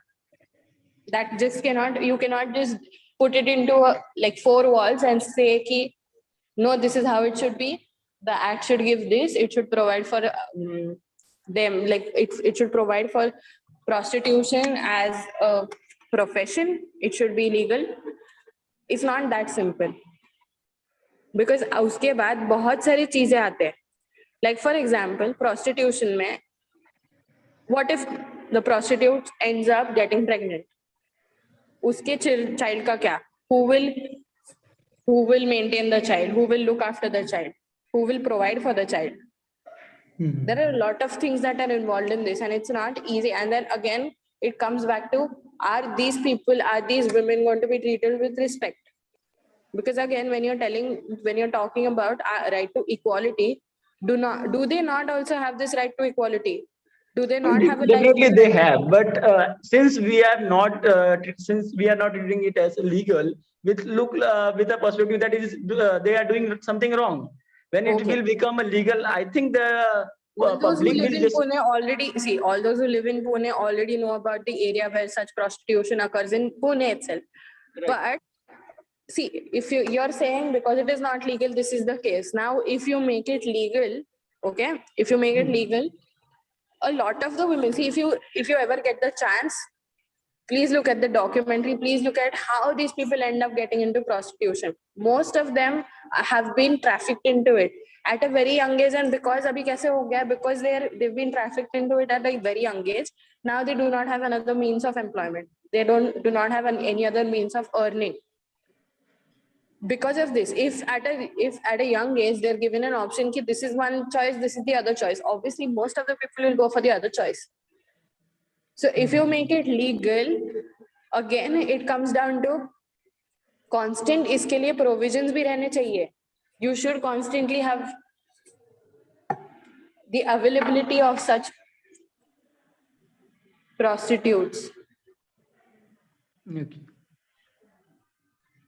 That just you cannot just put it into like four walls and say, ki, no, this is how it should be. The act should give this, it should provide for them, like it should provide for prostitution as a profession, it should be legal. It's not that simple. Because उसके बाद बहुत सारी चीजें आते हैं. Like for example, prostitution में, what if the prostitute ends up getting pregnant? उसके child का क्या? Who will maintain the child? Who will look after the child? who will provide for the child. Mhm. There are a lot of things that are involved in this, and it's not easy. And then again, it comes back to, are these women going to be treated with respect? Because again, when you're talking about right to equality, do they not also have this right to equality? Do they not have a Definitely right? they have, but since we are not treating it as illegal, with a perspective that is they are doing something wrong. When it Okay. will become illegal, I think the All those who public live will in just. Pune already know about the area where such prostitution occurs in Pune itself. Right. But see, if you're saying because it is not legal, this is the case. Now, if you make it legal, okay, if you make it legal, a lot of the women, see, if you ever get the chance, please look at the documentary, please look at how these people end up getting into prostitution. Most of them have been trafficked into it at a very young age, and because abhi kaise ho gaya, because they've been trafficked into it at a very young age, now they do not have another means of employment. They do not have any other means of earning. Because of this, if at a young age they're given an option ki this is one choice, this is the other choice, obviously most of the people will go for the other choice. So if you make it legal, again it comes down to constant, इसके लिए provisions भी रहने चाहिए. You should constantly have the availability of such prostitutes. Okay.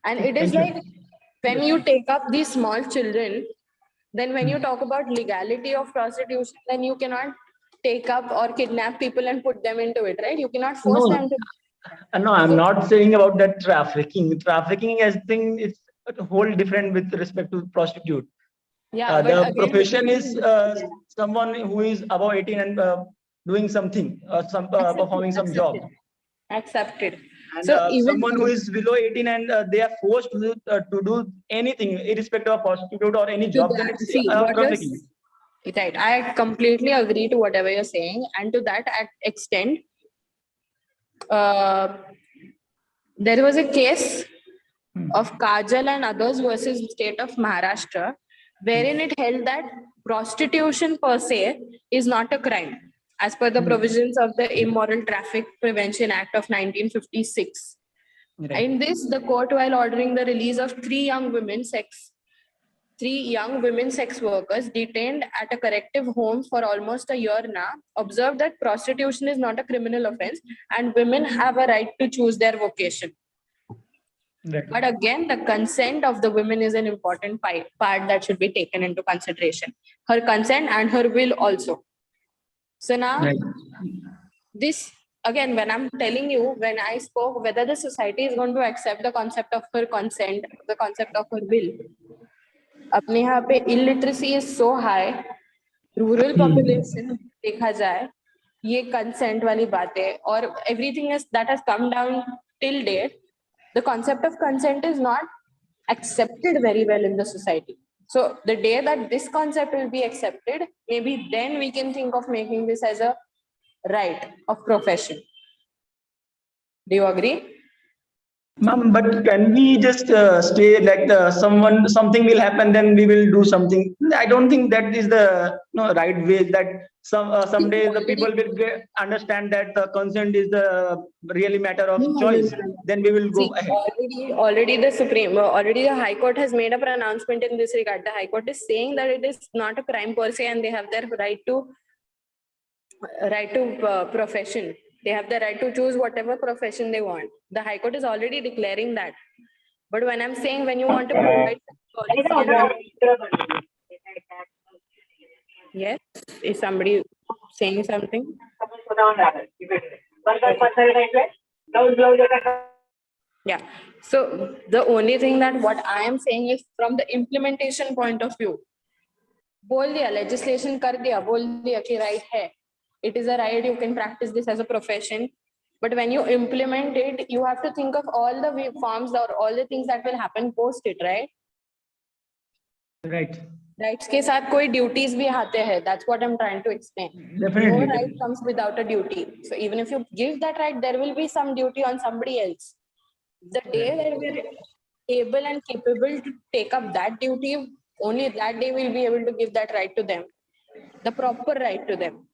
And it is Thank you. like, when you take up these small children, then when you talk about legality of prostitution, then you cannot take up or kidnap people and put them into it, right? You cannot force No, them to. no, I'm not saying about that trafficking. Trafficking, I think it's a whole different with respect to prostitute. Yeah, but The again, profession is someone who is above 18 and doing something, performing some job. accepted. And So even someone who is below 18 and they are forced to do anything, irrespective of prostitute or any to job, then that, it's see what trafficking. is right. I completely agree to whatever you're saying, and to that extent, there was a case of Kajal and others versus the state of Maharashtra, wherein it held that prostitution per se is not a crime, as per the provisions of the Immoral Traffic Prevention Act of 1956. Right. In this, the court, while ordering the release of three young women sex workers detained at a corrective home for almost a year now, observed that prostitution is not a criminal offense and women have a right to choose their vocation. Right. But again, the consent of the women is an important part that should be taken into consideration. Her consent and her will also. So now, Right. this, again, when I'm telling you, when I spoke, whether the society is going to accept the concept of her consent, the concept of her will. अपने यहाँ पे illiteracy is so high, rural population देखा जाए, ये consent वाली बातें और everything that has come down till date, the concept of consent is not accepted very well in the society. So the day that this concept will be accepted, maybe then we can think of making this as a right of profession. Do you agree? Ma'am, but can we just stay like something will happen, then we will do something? I don't think that is the right way. That someday the people will understand that the consent is the really matter of choice. Then we will go ahead. Already the High Court has made up an announcement in this regard. The High Court is saying that it is not a crime per se, and they have their right to profession. They have the right to choose whatever profession they want. The High Court is already declaring that. But when I'm saying, when you want to provide yes, is somebody saying something? Yeah. So the only thing that what I am saying is, from the implementation point of view, बोल दिया, legislation कर दिया, बोल दिया कि right है. It is a right, you can practice this as a profession. But when you implement it, you have to think of all the forms or all the things that will happen post it, right? Right. Rights के साथ कोई duties भी आते हैं. That's what I'm trying to explain. Definitely. No right comes without a duty. So even if you give that right, there will be some duty on somebody else. The day that we're able and capable to take up that duty, Only that day we'll be able to give that right to them, the proper right to them.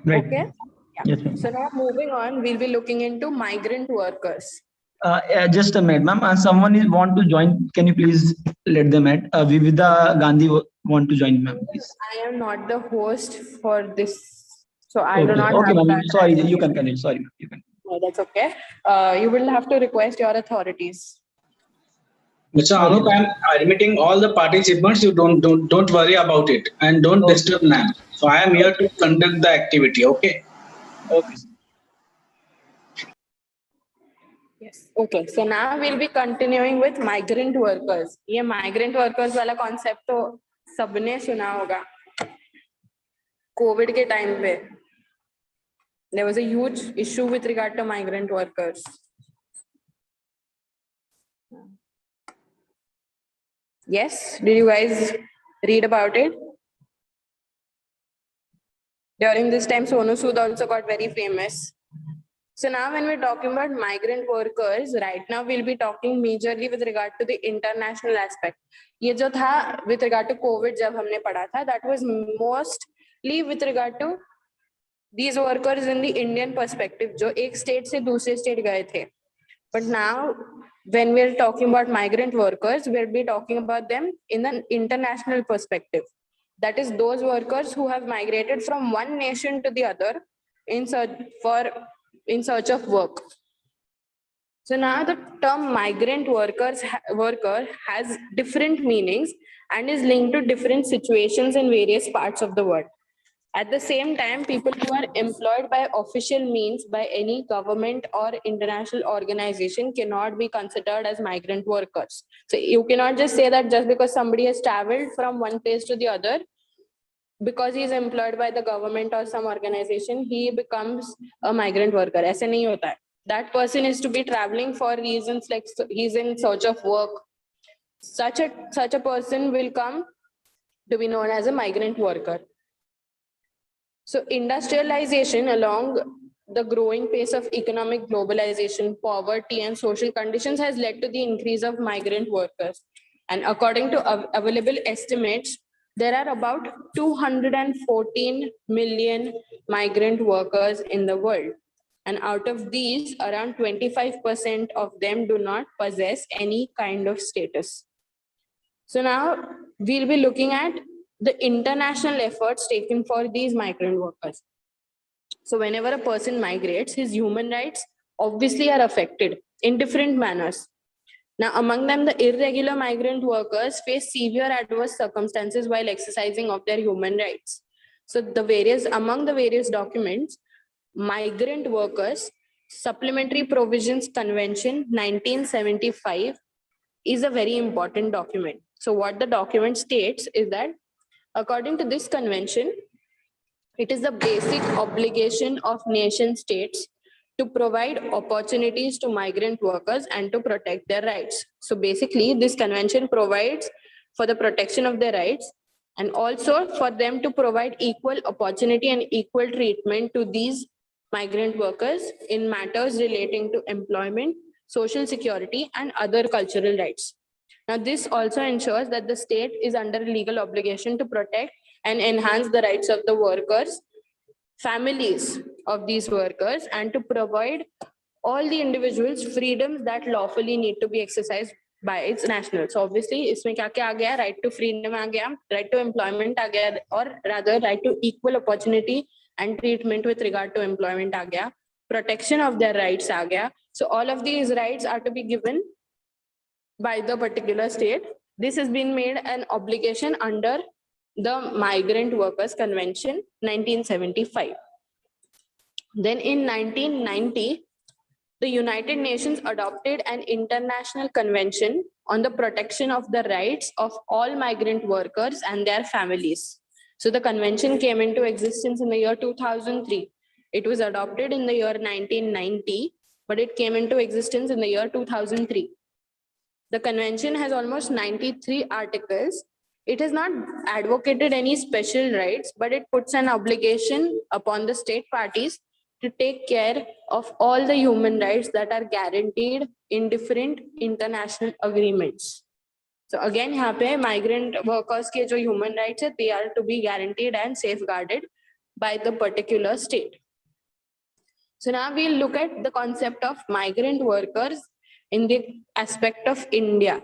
Right. Okay. Yeah. Yes, ma'am. So now moving on, we'll be looking into migrant workers. Just a minute, ma'am. Someone is want to join. Can you please let them add? Vivida Gandhi want to join, ma'am, please. I am not the host for this, so I do Okay, not okay, have ma'am. that. Sorry, you can continue. Sorry, ma'am. You can. No, that's okay. You will have to request your authorities. Mr. Anup, I'm admitting all the participants. You don't worry about it and don't Okay. disturb NAM. So I am here to conduct the activity. Okay. Okay. Yes. Okay. So now we'll be continuing with migrant workers. ये migrant workers वाला concept तो सबने सुना होगा. COVID के time पे there was a huge issue with regard to migrant workers. Yes. Did you guys read about it? During this time, Sonu Sood also got very famous. So now when we're talking about migrant workers, right now we'll be talking majorly with regard to the international aspect. ये जो था with regard to COVID जब हमने पढ़ा था, that was mostly with regard to these workers in the Indian perspective, जो एक state से दूसरे state गए थे. But now when we're talking about migrant workers, we'll be talking about them in an international perspective. That is those workers who have migrated from one nation to the other in search of work. So now the term migrant worker has different meanings and is linked to different situations in various parts of the world. At the same time, people who are employed by official means by any government or international organization cannot be considered as migrant workers. So you cannot just say that just because somebody has traveled from one place to the other, because he is employed by the government or some organization, he becomes a migrant worker. ऐसे नहीं होता है. That person is to be traveling for reasons like he's in search of work. Such a person will come to be known as a migrant worker. So industrialization, along the growing pace of economic globalization, poverty and social conditions has led to the increase of migrant workers. And according to available estimates, there are about 214 million migrant workers in the world. And out of these, around 25% of them do not possess any kind of status. So now we'll be looking at the international efforts taken for these migrant workers. So whenever a person migrates, his human rights obviously are affected in different manners. Now, among them, the irregular migrant workers face severe adverse circumstances while exercising of their human rights. So among the various documents, Migrant Workers Supplementary Provisions Convention 1975 is a very important document. So what the document states is that according to this convention, it is the basic obligation of nation states to provide opportunities to migrant workers and to protect their rights. So basically, this convention provides for the protection of their rights and also for them to provide equal opportunity and equal treatment to these migrant workers in matters relating to employment, social security, and other cultural rights. Now, this also ensures that the state is under a legal obligation to protect and enhance the rights of the workers, families of these workers, and to provide all the individuals freedoms that lawfully need to be exercised by its nationals. So obviously, इसमें क्या-क्या आ गया? Right to freedom आ गया, right to employment आ गया, or rather right to equal opportunity and treatment with regard to employment आ गया, protection of their rights आ गया. So all of these rights are to be given by the particular state. This has been made an obligation under the Migrant Workers Convention 1975. Then in 1990, the United Nations adopted an international convention on the protection of the rights of all migrant workers and their families. So the convention came into existence in the year 2003. It was adopted in the year 1990, but it came into existence in the year 2003. The convention has almost 93 articles. It has not advocated any special rights, but it puts an obligation upon the state parties to take care of all the human rights that are guaranteed in different international agreements. So again, यहाँ पे migrant workers के जो human rights है, they are to be guaranteed and safeguarded by the particular state. So now we'll look at the concept of migrant workers in the aspect of India.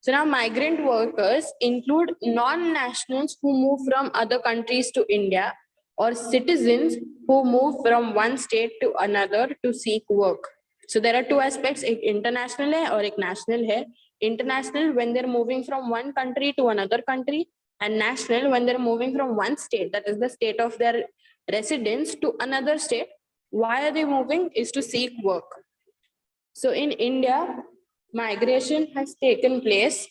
So now migrant workers include non-nationals who move from other countries to India or citizens who move from one state to another to seek work. So there are two aspects, एक international है और एक national है. International when they're moving from one country to another country, and national when they're moving from one state, that is the state of their residence, to another state. Why are they moving? Is to seek work. So in India, migration has taken place.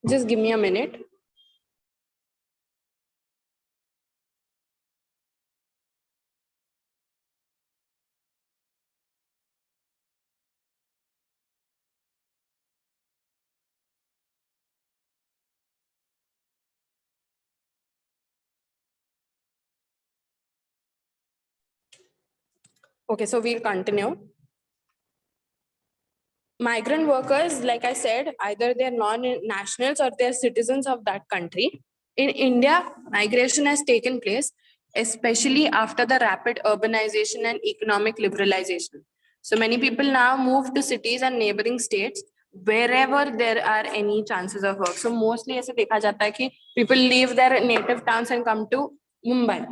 Just give me a minute. Okay, so we'll continue. Migrant workers, like I said, either they're non-nationals or they're citizens of that country. In India, migration has taken place, especially after the rapid urbanization and economic liberalization. So many people now move to cities and neighboring states wherever there are any chances of work. So mostly ऐसे देखा जाता है कि people leave their native towns and come to Mumbai.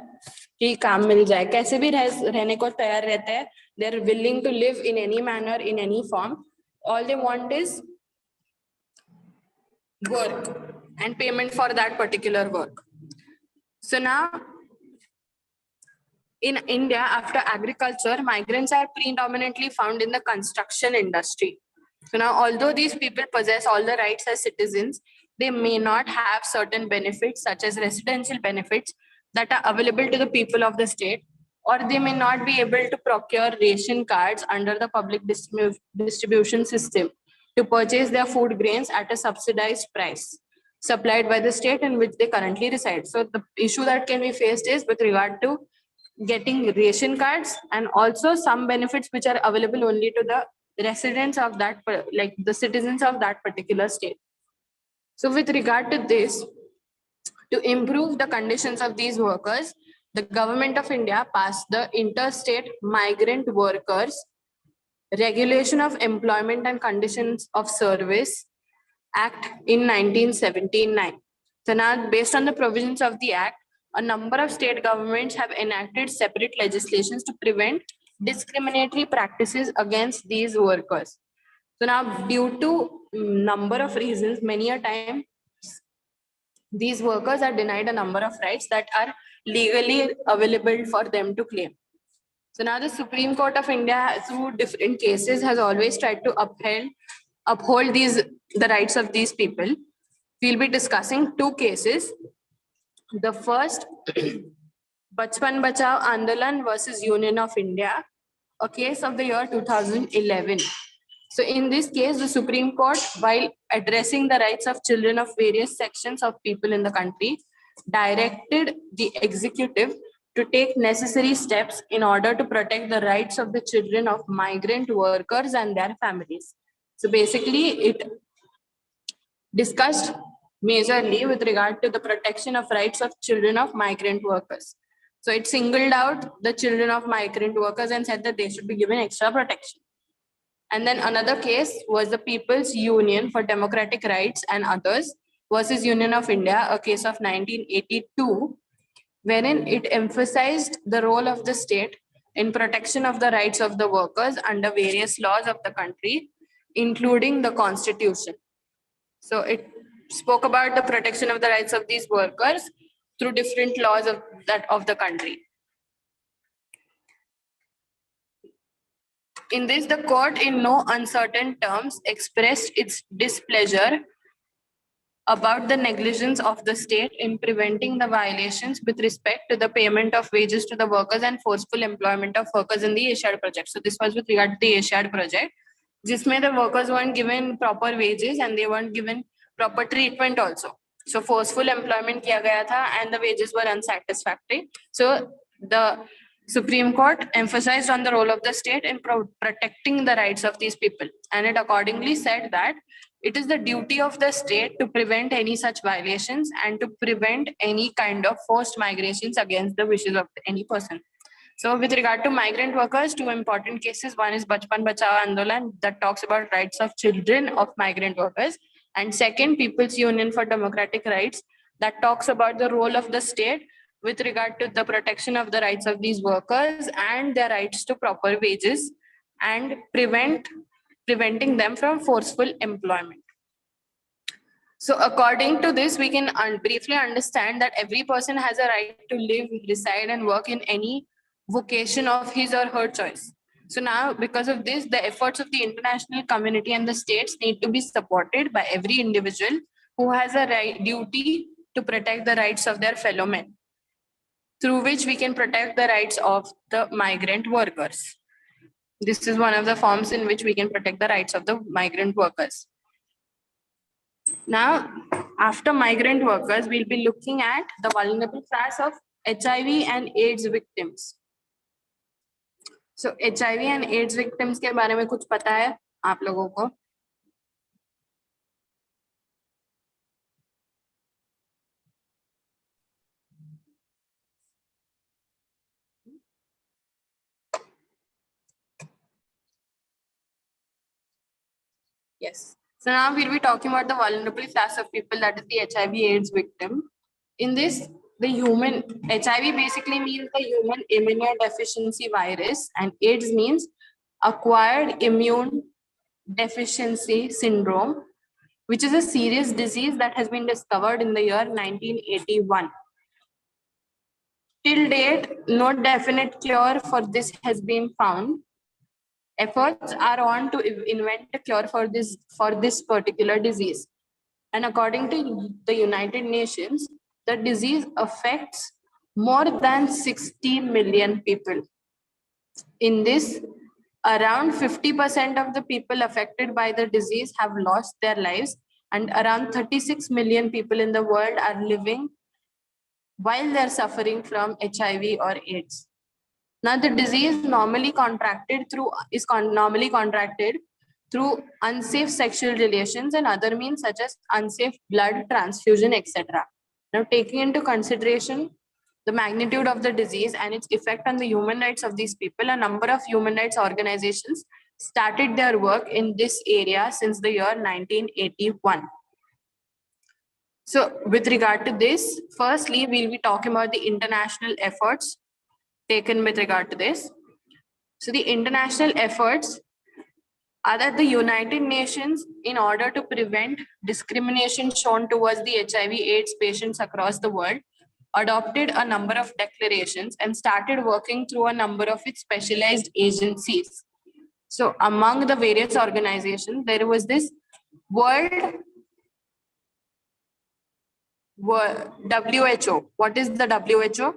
कि काम मिल जाए, कैसे भी रहने को तैयार रहते हैं. They're willing to live in any manner, in any form. All they want is work and payment for that particular work. So now, in India, after agriculture, migrants are predominantly found in the construction industry. So now, although these people possess all the rights as citizens, they may not have certain benefits such as residential benefits that are available to the people of the state, or they may not be able to procure ration cards under the public distribution system to purchase their food grains at a subsidized price supplied by the state in which they currently reside. So the issue that can be faced is with regard to getting ration cards and also some benefits which are available only to the residents of that, like the citizens of that particular state. So with regard to this, to improve the conditions of these workers, the government of India passed the Interstate Migrant Workers Regulation of Employment and Conditions of Service Act in 1979. So now, based on the provisions of the Act, a number of state governments have enacted separate legislations to prevent discriminatory practices against these workers. So now, due to number of reasons, many a time, these workers are denied a number of rights that are legally available for them to claim. So now the Supreme Court of India, through different cases, has always tried to uphold the rights of these people. We'll be discussing two cases. The first, Bachpan Bachao Andolan versus Union of India, a case of the year 2011. So in this case, the Supreme Court, while addressing the rights of children of various sections of people in the country, directed the executive to take necessary steps in order to protect the rights of the children of migrant workers and their families. So basically, it discussed majorly with regard to the protection of rights of children of migrant workers. So it singled out the children of migrant workers and said that they should be given extra protection. And then another case was the People's Union for Democratic Rights and Others versus Union of India, a case of 1982, wherein it emphasized the role of the state in protection of the rights of the workers under various laws of the country, including the Constitution. So it spoke about the protection of the rights of these workers through different laws of the country. In this, the court in no uncertain terms expressed its displeasure about the negligence of the state in preventing the violations with respect to the payment of wages to the workers and forceful employment of workers in the Asiad project. So this was with regard to the Asiad project, जिसमें the workers weren't given proper wages and they weren't given proper treatment also. So forceful employment किया गया था and the wages were unsatisfactory. So the Supreme Court emphasized on the role of the state in protecting the rights of these people, and it accordingly said that it is the duty of the state to prevent any such violations and to prevent any kind of forced migrations against the wishes of any person. So with regard to migrant workers, two important cases. One is Bachpan Bachao Andolan that talks about rights of children of migrant workers. And second, People's Union for Democratic Rights that talks about the role of the state with regard to the protection of the rights of these workers and their rights to proper wages and preventing them from forceful employment. So according to this, we can briefly understand that every person has a right to live, reside, and work in any vocation of his or her choice. So now, because of this, the efforts of the international community and the states need to be supported by every individual who has a duty to protect the rights of their fellow men, through which we can protect the rights of the migrant workers. This is one of the forms in which we can protect the rights of the migrant workers. Now, after migrant workers, we'll be looking at the vulnerable class of HIV and AIDS victims. So HIV and AIDS victims के बारे में कुछ पता है आप लोगों को? Yes. So now we'll be talking about the vulnerable class of people, that is the HIV/AIDS victim. In this, the human HIV basically means the human immunodeficiency virus, and AIDS means acquired immune deficiency syndrome, which is a serious disease that has been discovered in the year 1981. Till date, no definite cure for this has been found. Efforts are on to invent a cure for this particular disease. And according to the United Nations, the disease affects more than 60 million people. In this, around 50% of the people affected by the disease have lost their lives, and around 36 million people in the world are living while they're suffering from HIV or AIDS. Now, the disease normally contracted through unsafe sexual relations and other means such as unsafe blood transfusion, etc. Now, taking into consideration the magnitude of the disease and its effect on the human rights of these people, a number of human rights organizations started their work in this area since the year 1981. So with regard to this, firstly, we'll be talking about the international efforts taken with regard to this. So the international efforts are that the United Nations, in order to prevent discrimination shown towards the HIV/AIDS patients across the world, adopted a number of declarations and started working through a number of its specialized agencies. So among the various organizations, there was this WHO. What is the WHO?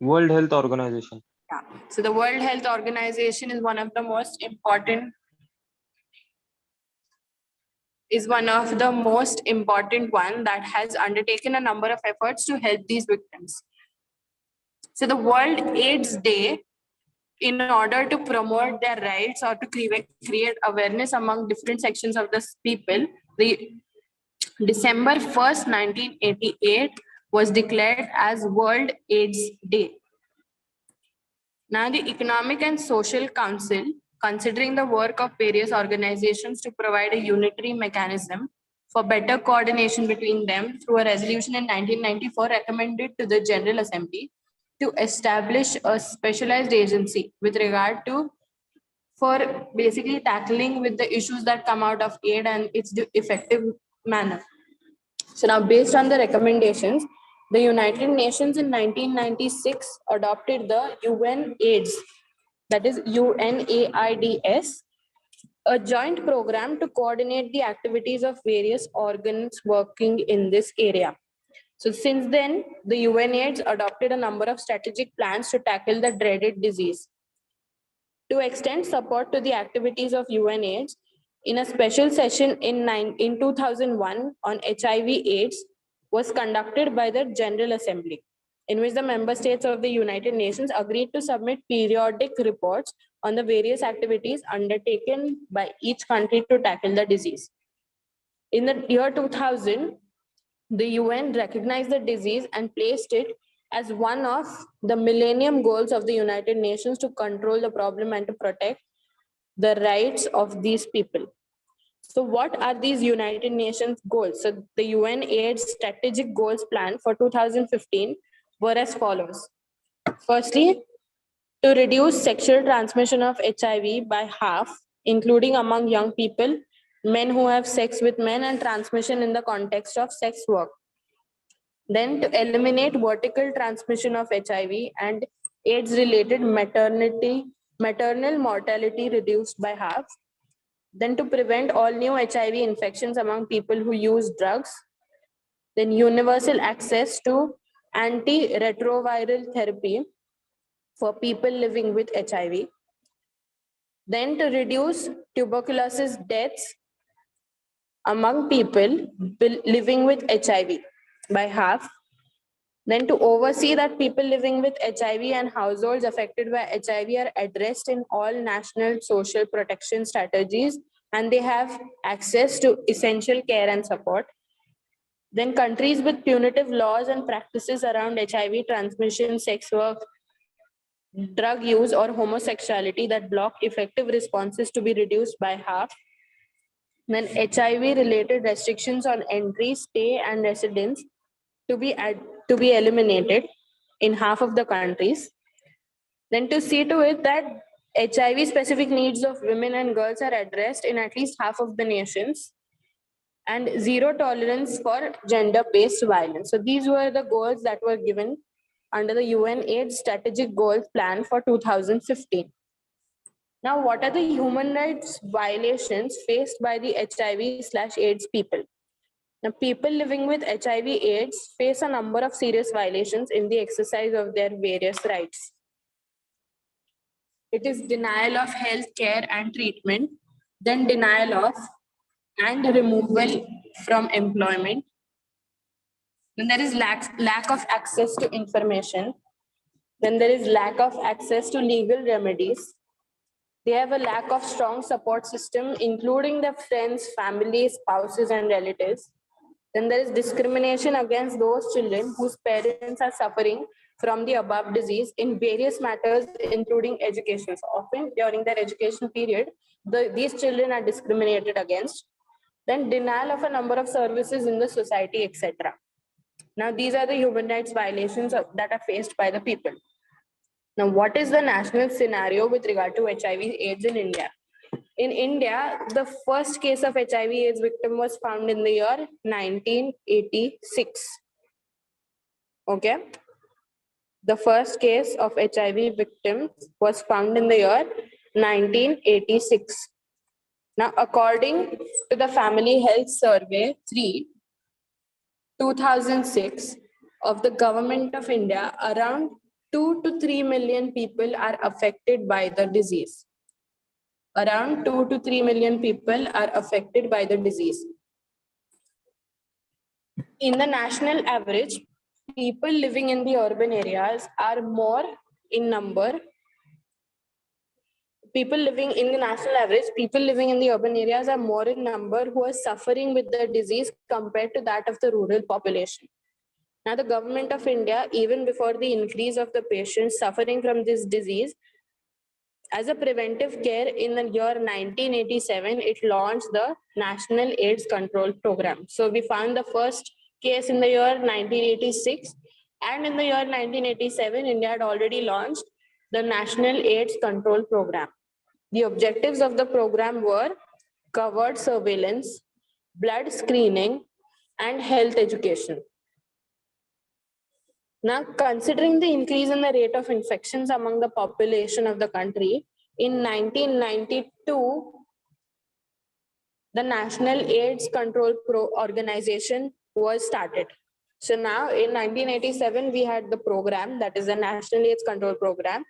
World Health Organization. Yeah. So the World Health Organization is one of the most important one that has undertaken a number of efforts to help these victims. So the World AIDS Day, in order to promote their rights or to create awareness among different sections of the people, the December 1st, 1988 was declared as World AIDS Day. Now, the Economic and Social Council, considering the work of various organizations to provide a unitary mechanism for better coordination between them through a resolution in 1994, recommended to the General Assembly to establish a specialized agency with regard to for basically tackling with the issues that come out of AIDS and its effective manner. So now, based on the recommendations, the United Nations in 1996 adopted the UNAIDS, that is UNAIDS, a joint program to coordinate the activities of various organs working in this area. So since then, the UNAIDS adopted a number of strategic plans to tackle the dreaded disease. To extend support to the activities of UNAIDS, in a special session in 2001 on HIV/AIDS was conducted by the General Assembly, in which the member states of the United Nations agreed to submit periodic reports on the various activities undertaken by each country to tackle the disease. In the year 2000, the UN recognized the disease and placed it as one of the Millennium Goals of the United Nations to control the problem and to protect the rights of these people. So what are these United Nations goals? So the UN AIDS Strategic Goals Plan for 2015 were as follows. Firstly, to reduce sexual transmission of HIV by half, including among young people, men who have sex with men, and transmission in the context of sex work. Then to eliminate vertical transmission of HIV and AIDS-related maternal mortality reduced by half. Then to prevent all new HIV infections among people who use drugs. Then universal access to antiretroviral therapy for people living with HIV. Then to reduce tuberculosis deaths among people living with HIV by half. Then to oversee that people living with HIV and households affected by HIV are addressed in all national social protection strategies and they have access to essential care and support. Then countries with punitive laws and practices around HIV transmission, sex work, drug use or homosexuality that block effective responses to be reduced by half. Then HIV related restrictions on entry, stay and residence to be eliminated in half of the countries. Then to see to it that HIV specific needs of women and girls are addressed in at least half of the nations, and zero tolerance for gender-based violence. So these were the goals that were given under the UN AIDS Strategic Goals Plan for 2015. Now, what are the human rights violations faced by the HIV/AIDS people? Now, people living with HIV/AIDS face a number of serious violations in the exercise of their various rights. It is denial of health care and treatment, then denial of and removal from employment. Then there is lack of access to information. Then there is lack of access to legal remedies. They have a lack of strong support system, including their friends, family, spouses, and relatives. Then there is discrimination against those children whose parents are suffering from the above disease in various matters, including education. So often during their education period, these children are discriminated against. Then denial of a number of services in the society, etc. Now, these are the human rights violations that are faced by the people. Now, what is the national scenario with regard to HIV/AIDS in India? In India, the first case of HIV/AIDS victim was found in the year 1986. Okay. The first case of HIV victim was found in the year 1986. Now, according to the Family Health Survey 3, 2006 of the Government of India, around 2 to 3 million people are affected by the disease. Around 2 to 3 million people are affected by the disease. In the national average, people living in the urban areas are more in number. People living in the national average, people living in the urban areas are more in number who are suffering with the disease compared to that of the rural population. Now, the Government of India, even before the increase of the patients suffering from this disease, as a preventive care in the year 1987, it launched the National AIDS Control Program. So we found the first case in the year 1986, and in the year 1987, India had already launched the National AIDS Control Program. The objectives of the program were covert surveillance, blood screening, and health education. Now, considering the increase in the rate of infections among the population of the country, in 1992, the National AIDS Control Organization was started. So now in 1987, we had the program, that is the National AIDS Control Program.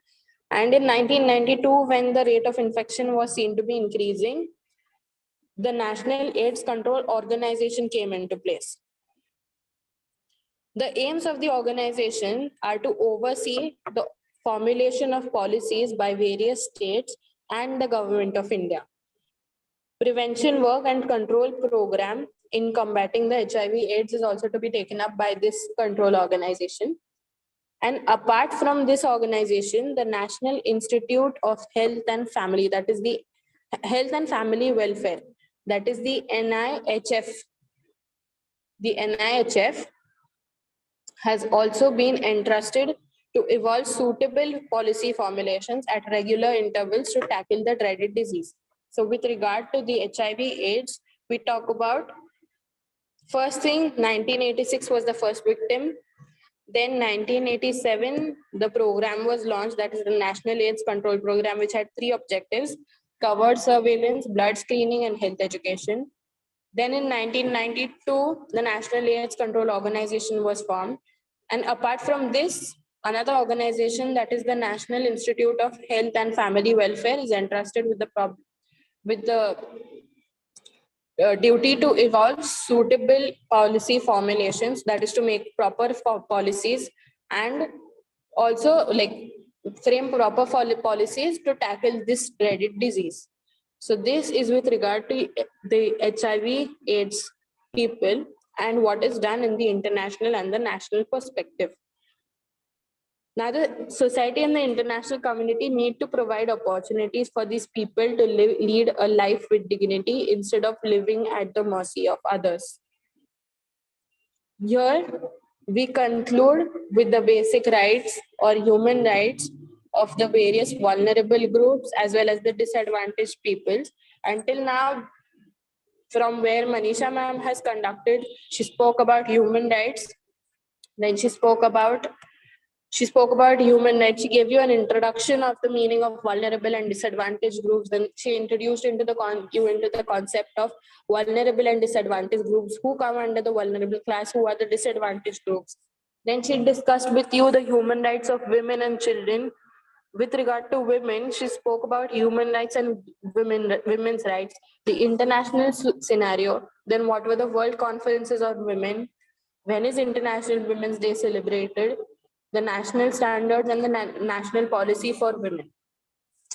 And in 1992, when the rate of infection was seen to be increasing, the National AIDS Control Organization came into place. The aims of the organization are to oversee the formulation of policies by various states and the government of India. Prevention work and control program in combating the HIV/AIDS is also to be taken up by this control organization. And apart from this organization, the National Institute of Health and Family, that is the Health and Family Welfare, that is the NIHF. The NIHF has also been entrusted to evolve suitable policy formulations at regular intervals to tackle the dreaded disease. So with regard to the HIV/AIDS, we talk about first thing, 1986 was the first victim. Then 1987, the program was launched, that is the National AIDS Control Program, which had 3 objectives: covered surveillance, blood screening, and health education. Then in 1992, the National AIDS Control Organization was formed. And apart from this, another organization, that is the National Institute of Health and Family Welfare, is entrusted with the duty to evolve suitable policy formulations, that is to make proper policies and also like frame proper policies to tackle this dreaded disease. So this is with regard to the HIV/AIDS people and what is done in the international and the national perspective. Now, the society and the international community need to provide opportunities for these people to lead a life with dignity instead of living at the mercy of others. Here, we conclude with the basic rights or human rights of the various vulnerable groups as well as the disadvantaged peoples. Until now, from where Manisha ma'am has conducted, she spoke about human rights. Then she spoke about human rights. She gave you an introduction of the meaning of vulnerable and disadvantaged groups. Then she introduced into the concept of vulnerable and disadvantaged groups, who come under the vulnerable class, who are the disadvantaged groups. Then she discussed with you the human rights of women and children. With regard to women, she spoke about human rights and women's rights, the international scenario, then what were the world conferences on women, when is International Women's Day celebrated, the national standards and the national policy for women.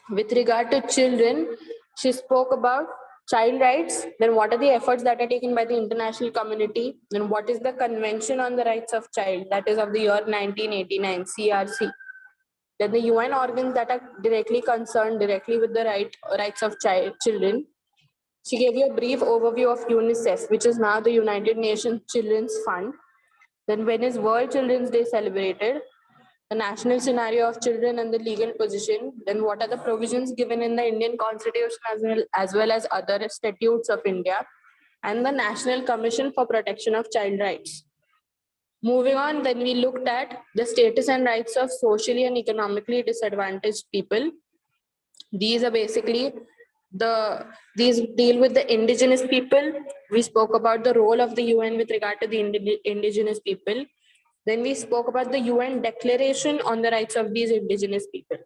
With regard to children, she spoke about child rights, then what are the efforts that are taken by the international community, then what is the Convention on the Rights of Child, that is of the year 1989, CRC. Then the UN organs that are directly concerned with the rights of children. She gave you a brief overview of UNICEF, which is now the United Nations Children's Fund. Then when is World Children's Day celebrated? The national scenario of children and the legal position. Then what are the provisions given in the Indian Constitution as well as other statutes of India? And the National Commission for Protection of Child Rights. Moving on, then we looked at the status and rights of socially and economically disadvantaged people. These are basically these deal with the indigenous people. We spoke about the role of the UN with regard to the indigenous people. Then we spoke about the UN Declaration on the Rights of these indigenous people.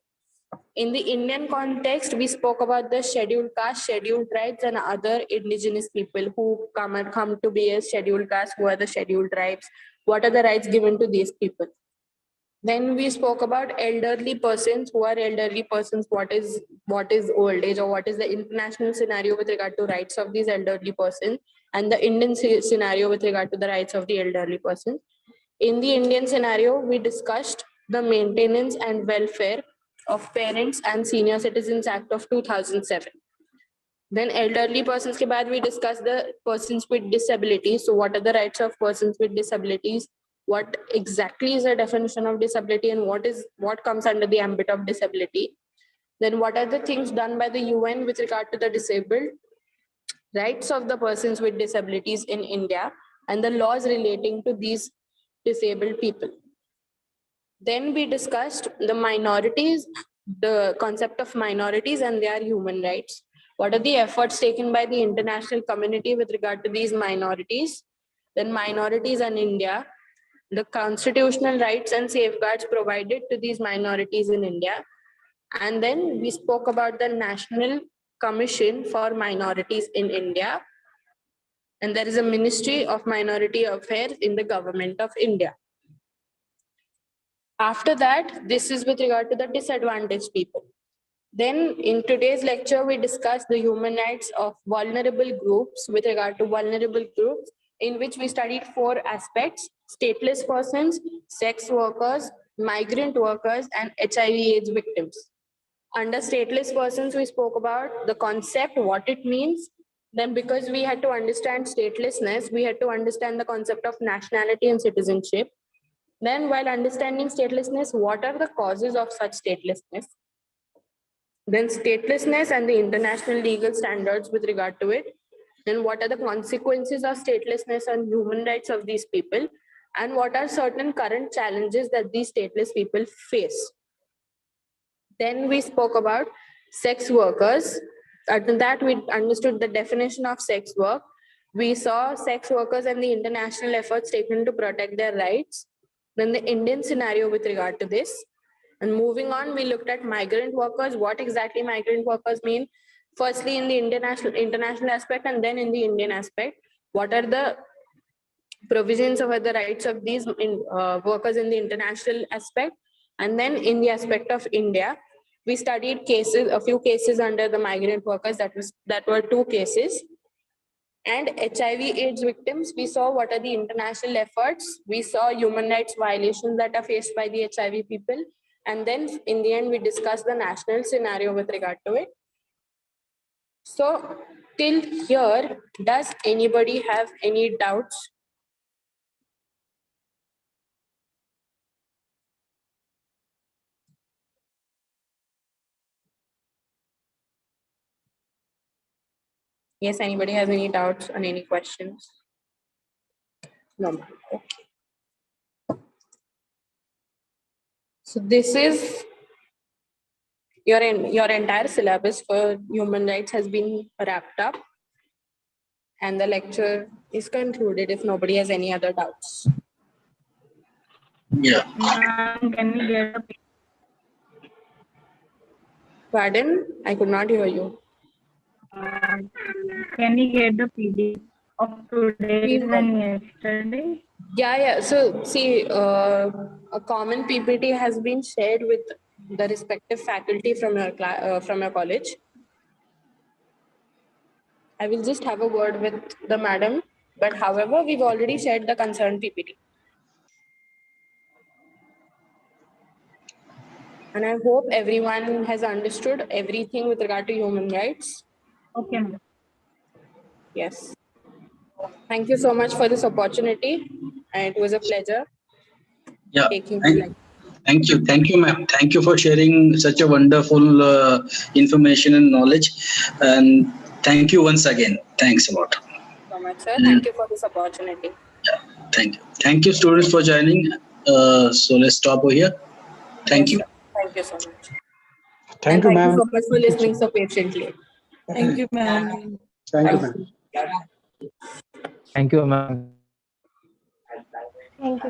In the Indian context, we spoke about the scheduled caste, scheduled tribes, and other indigenous people who come to be as scheduled caste, who are the scheduled tribes, what are the rights given to these people. Then we spoke about elderly persons. Who are elderly persons? What is old age, or what is the international scenario with regard to rights of these elderly persons, and the Indian scenario with regard to the rights of the elderly persons. In the Indian scenario, we discussed the Maintenance and Welfare of Parents and Senior Citizens Act of 2007. Then elderly persons ke baad we discussed the persons with disabilities. So what are the rights of persons with disabilities? What exactly is the definition of disability, and what comes under the ambit of disability? Then what are the things done by the UN with regard to the disabled, rights of the persons with disabilities in India, and the laws relating to these disabled people. Then we discussed the minorities, the concept of minorities and their human rights. What are the efforts taken by the international community with regard to these minorities? Then minorities in India, the constitutional rights and safeguards provided to these minorities in India. And then we spoke about the National Commission for Minorities in India. And there is a Ministry of Minority Affairs in the Government of India. After that, this is with regard to the disadvantaged people. Then in today's lecture, we discuss the human rights of vulnerable groups with regard to vulnerable groups, in which we studied 4 aspects: stateless persons, sex workers, migrant workers, and HIV/AIDS victims. Under stateless persons, we spoke about the concept, what it means. Then because we had to understand statelessness, we had to understand the concept of nationality and citizenship. Then while understanding statelessness, what are the causes of such statelessness? Then statelessness and the international legal standards with regard to it. Then what are the consequences of statelessness on human rights of these people? And what are certain current challenges that these stateless people face? Then we spoke about sex workers. After that, we understood the definition of sex work. We saw sex workers and the international efforts taken to protect their rights. Then the Indian scenario with regard to this. And moving on, we looked at migrant workers, what exactly migrant workers mean. Firstly, in the international aspect, and then in the Indian aspect, what are the provisions of the rights of these workers in the international aspect. And then in the aspect of India, we studied cases, a few cases under the migrant workers, that were 2 cases. And HIV/AIDS victims, we saw what are the international efforts. We saw human rights violations that are faced by the HIV people. And then in the end, we discussed the national scenario with regard to it. So till here, does anybody have any doubts? Yes, anybody has any doubts on any questions? No. Okay. So this is your entire syllabus for human rights has been wrapped up, and the lecture is concluded if nobody has any other doubts. Yeah. Can we get a Pardon? I could not hear you. can we get the PDF of today will- and yesterday? Yeah. So see, a common PPT has been shared with the respective faculty from your college. I will just have a word with the madam, but however, we've already shared the concerned PPT. And I hope everyone has understood everything with regard to human rights. Okay, ma'am. Yes. Thank you so much for this opportunity. And it was a pleasure Yeah. taking the lecture. Thank you, ma'am. Thank you for sharing such a wonderful information and knowledge. And thank you once again. Thanks a lot. So much, sir. Thank you for this opportunity. Yeah. Thank you. Thank you, students, for joining. So let's stop over here. Thank you. Sir. Thank you so much. Thank you, Thank you ma'am. so much for listening so patiently. Thank you, ma'am. Thank you, ma'am. Thank you, ma'am. Thank you.